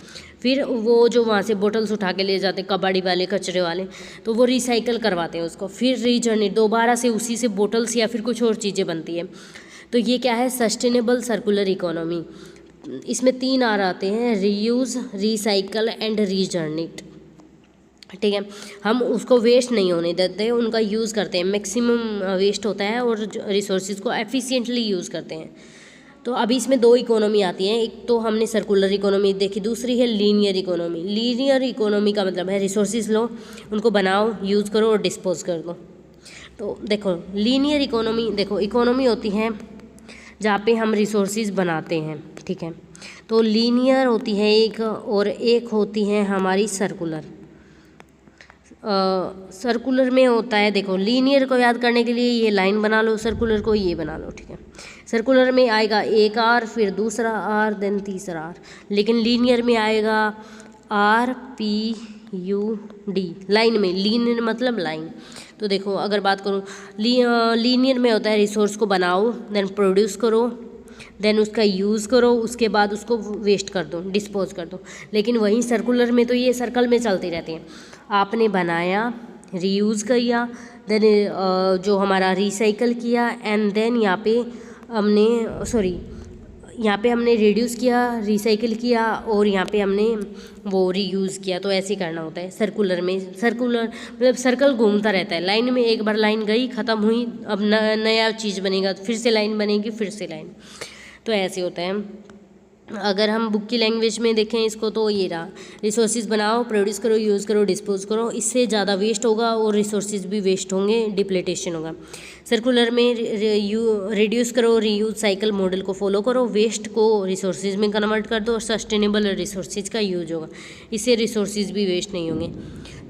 फिर वो जो वहाँ से बोटल्स उठा के ले जाते हैं कबाड़ी वाले, कचरे वाले, तो वो रिसाइकिल करवाते हैं उसको, फिर रीजनरेट दोबारा से उसी से बोटल्स या फिर कुछ और चीज़ें बनती है। तो ये क्या है, सस्टेनेबल सर्कुलर इकोनॉमी। इसमें 3 R आते हैं, रीयूज़, रिसाइकल एंड रीजनरेट। ठीक है, हम उसको वेस्ट नहीं होने देते, उनका यूज़ करते हैं, मैक्सिमम वेस्ट होता है, और रिसोर्सेज को एफिशिएंटली यूज़ करते हैं। तो अभी इसमें 2 इकोनॉमी आती हैं, एक तो हमने सर्कुलर इकोनॉमी देखी, दूसरी है लीनियर इकोनॉमी। लीनियर इकोनॉमी का मतलब है रिसोर्सेज लो, उनको बनाओ, यूज़ करो और डिस्पोज कर दो। तो देखो लीनियर इकोनॉमी, देखो इकोनॉमी होती है जहाँ पे हम रिसोर्सेज बनाते हैं, ठीक है, तो लीनियर होती है एक, और एक होती है हमारी सर्कुलर। सर्कुलर में होता है, देखो लीनियर को याद करने के लिए ये लाइन बना लो, सर्कुलर को ये बना लो, ठीक है। सर्कुलर में आएगा एक R, फिर दूसरा R, देन तीसरा R, लेकिन लीनियर में आएगा RPUD, लाइन में, लीनियर मतलब लाइन। तो देखो अगर बात करूँ लीनियर में होता है रिसोर्स को बनाओ, देन प्रोड्यूस करो, देन उसका यूज़ करो, उसके बाद उसको वेस्ट कर दो, डिस्पोज कर दो। लेकिन वहीं सर्कुलर में तो ये सर्कल में चलती रहती हैं, आपने बनाया, रीयूज़ किया, देन जो हमारा रिसाइकल किया, एंड देन यहाँ पे हमने रिड्यूस किया, रिसाइकिल किया, और यहाँ पे हमने वो रीयूज़ किया। तो ऐसे करना होता है सर्कुलर में। सर्कुलर मतलब सर्कल घूमता रहता है, लाइन में एक बार लाइन गई, ख़त्म हुई, अब नया चीज़ बनेगा, फिर से लाइन बनेगी, फिर से लाइन, तो ऐसे होता है। अगर हम बुक की लैंग्वेज में देखें इसको, तो ये रहा, रिसोर्सेज बनाओ, प्रोड्यूस करो, यूज़ करो, डिस्पोज करो, इससे ज़्यादा वेस्ट होगा और रिसोर्सेज भी वेस्ट होंगे, डिप्लेटेशन होगा। सर्कुलर में रिड्यूस करो, रीयूज साइकिल मॉडल को फॉलो करो, वेस्ट को रिसोर्सेज में कन्वर्ट कर दो, और सस्टेनेबल रिसोर्सेज का यूज होगा, इससे रिसोर्सेज भी वेस्ट नहीं होंगे।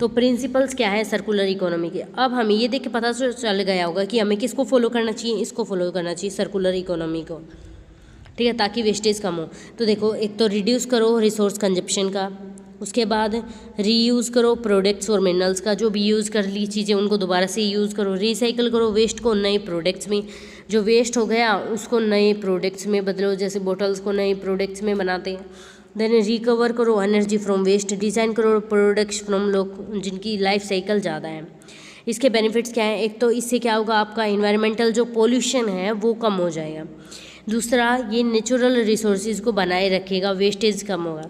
तो प्रिंसिपल्स क्या है सर्कुलर इकोनॉमी के, अब हमें ये देख के पता चल गया होगा कि हमें किसको फॉलो करना चाहिए, इसको फॉलो करना चाहिए, सर्कुलर इकोनॉमी को, ठीक है, ताकि वेस्टेज कम हो। तो देखो एक तो रिड्यूस करो रिसोर्स कंजप्शन का, उसके बाद रीयूज़ करो प्रोडक्ट्स और मिनरल्स का, जो भी यूज़ कर ली चीज़ें उनको दोबारा से यूज़ करो। रिसाइकल करो वेस्ट को नए प्रोडक्ट्स में, जो वेस्ट हो गया उसको नए प्रोडक्ट्स में बदलो, जैसे बोटल्स को नए प्रोडक्ट्स में बनाते हैं। देन रिकवर करो एनर्जी फ्रॉम वेस्ट, डिज़ाइन करो प्रोडक्ट्स फ्रॉम लोग जिनकी लाइफ साइकिल ज़्यादा है। इसके बेनिफिट्स क्या हैं? एक तो इससे क्या होगा, आपका इन्वायरमेंटल जो पोल्यूशन है वो कम हो जाएगा। दूसरा, ये नेचुरल रिसोर्सेज को बनाए रखेगा, वेस्टेज कम होगा।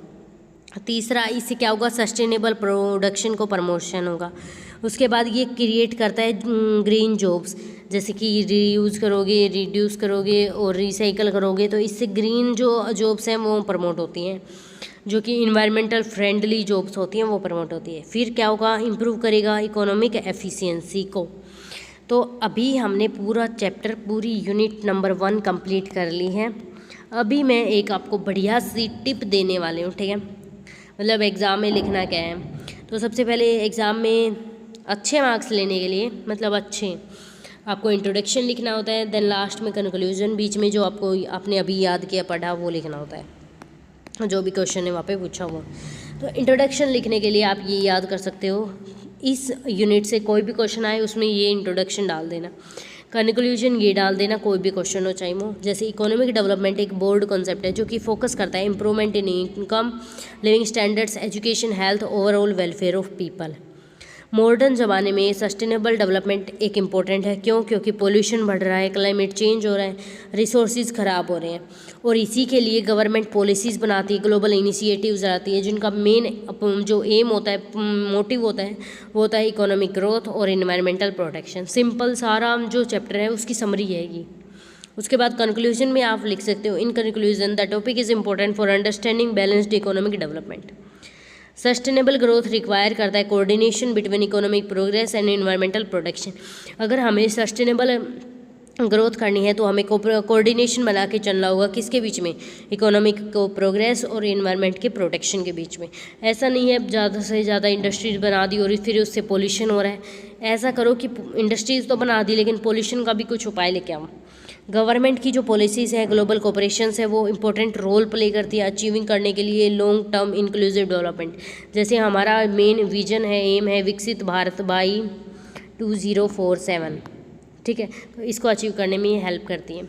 तीसरा, इससे क्या होगा, सस्टेनेबल प्रोडक्शन को प्रमोशन होगा। उसके बाद ये क्रिएट करता है ग्रीन जॉब्स, जैसे कि रीयूज़ करोगे, रिड्यूस करोगे और रिसाइकल करोगे तो इससे ग्रीन जो जॉब्स हैं वो प्रमोट होती हैं, जो कि इन्वायरमेंटल फ्रेंडली जॉब्स होती हैं वो प्रमोट होती है। फिर क्या होगा, इम्प्रूव करेगा इकोनॉमिक एफिशिएंसी को। तो अभी हमने पूरा चैप्टर, पूरी यूनिट नंबर 1 कंप्लीट कर ली है। अभी मैं एक आपको बढ़िया सी टिप देने वाली हूँ, ठीक है, मतलब एग्ज़ाम में लिखना क्या है। तो सबसे पहले एग्ज़ाम में अच्छे मार्क्स लेने के लिए, मतलब अच्छे, आपको इंट्रोडक्शन लिखना होता है, देन लास्ट में कंक्लूजन, बीच में जो आपको आपने अभी याद किया पढ़ा वो लिखना होता है, जो भी क्वेश्चन है वहाँ पे पूछा हुआ। तो इंट्रोडक्शन लिखने के लिए आप ये याद कर सकते हो, इस यूनिट से कोई भी क्वेश्चन आए उसमें ये इंट्रोडक्शन डाल देना, कंक्लूजन ये डाल देना, कोई भी क्वेश्चन हो चाहे वो। जैसे इकोनॉमिक डेवलपमेंट एक बोर्ड कॉन्सेप्ट है जो कि फोकस करता है improvement in income, living standards, education, health, overall welfare of people. Modern ज़माने में सस्टेनेबल डेवलपमेंट एक इम्पॉर्टेंट है, क्यों? क्योंकि पोल्यूशन बढ़ रहा है, क्लाइमेट चेंज हो रहा है, रिसोर्सेज ख़राब हो रहे हैं, और इसी के लिए गवर्नमेंट पॉलिसीज़ बनाती है, ग्लोबल इनिशिएटिव्स आती है, जिनका मेन जो एम होता है, मोटिव होता है, वो होता है इकोनॉमिक ग्रोथ और इन्वायरमेंटल प्रोटेक्शन। सिंपल सारा जो चैप्टर है उसकी समरी है ये। उसके बाद कंक्लूजन में आप लिख सकते हो, in conclusion the topic is important for understanding balanced economic development. Sustainable growth require करता है coordination between economic progress and environmental protection. अगर हमें सस्टेनेबल ग्रोथ करनी है तो हमें कोऑर्डिनेशन बना के चलना होगा, किसके बीच में? इकोनॉमिक को प्रोग्रेस और एनवायरनमेंट के प्रोटेक्शन के बीच में। ऐसा नहीं है ज़्यादा से ज़्यादा इंडस्ट्रीज बना दी और फिर उससे पोल्यूशन हो रहा है। ऐसा करो कि इंडस्ट्रीज़ तो बना दी लेकिन पोल्यूशन का भी कुछ उपाय लेके आओ। गवर्नमेंट की जो पॉलिसीज़ है, ग्लोबल कोऑपरेशंस है, वो इंपॉर्टेंट रोल प्ले करती है अचीविंग करने के लिए लॉन्ग टर्म इंक्लूसिव डेवलपमेंट। जैसे हमारा मेन विजन है, एम है विकसित भारत बाई 2047, ठीक है, तो इसको अचीव करने में ये हेल्प करती है।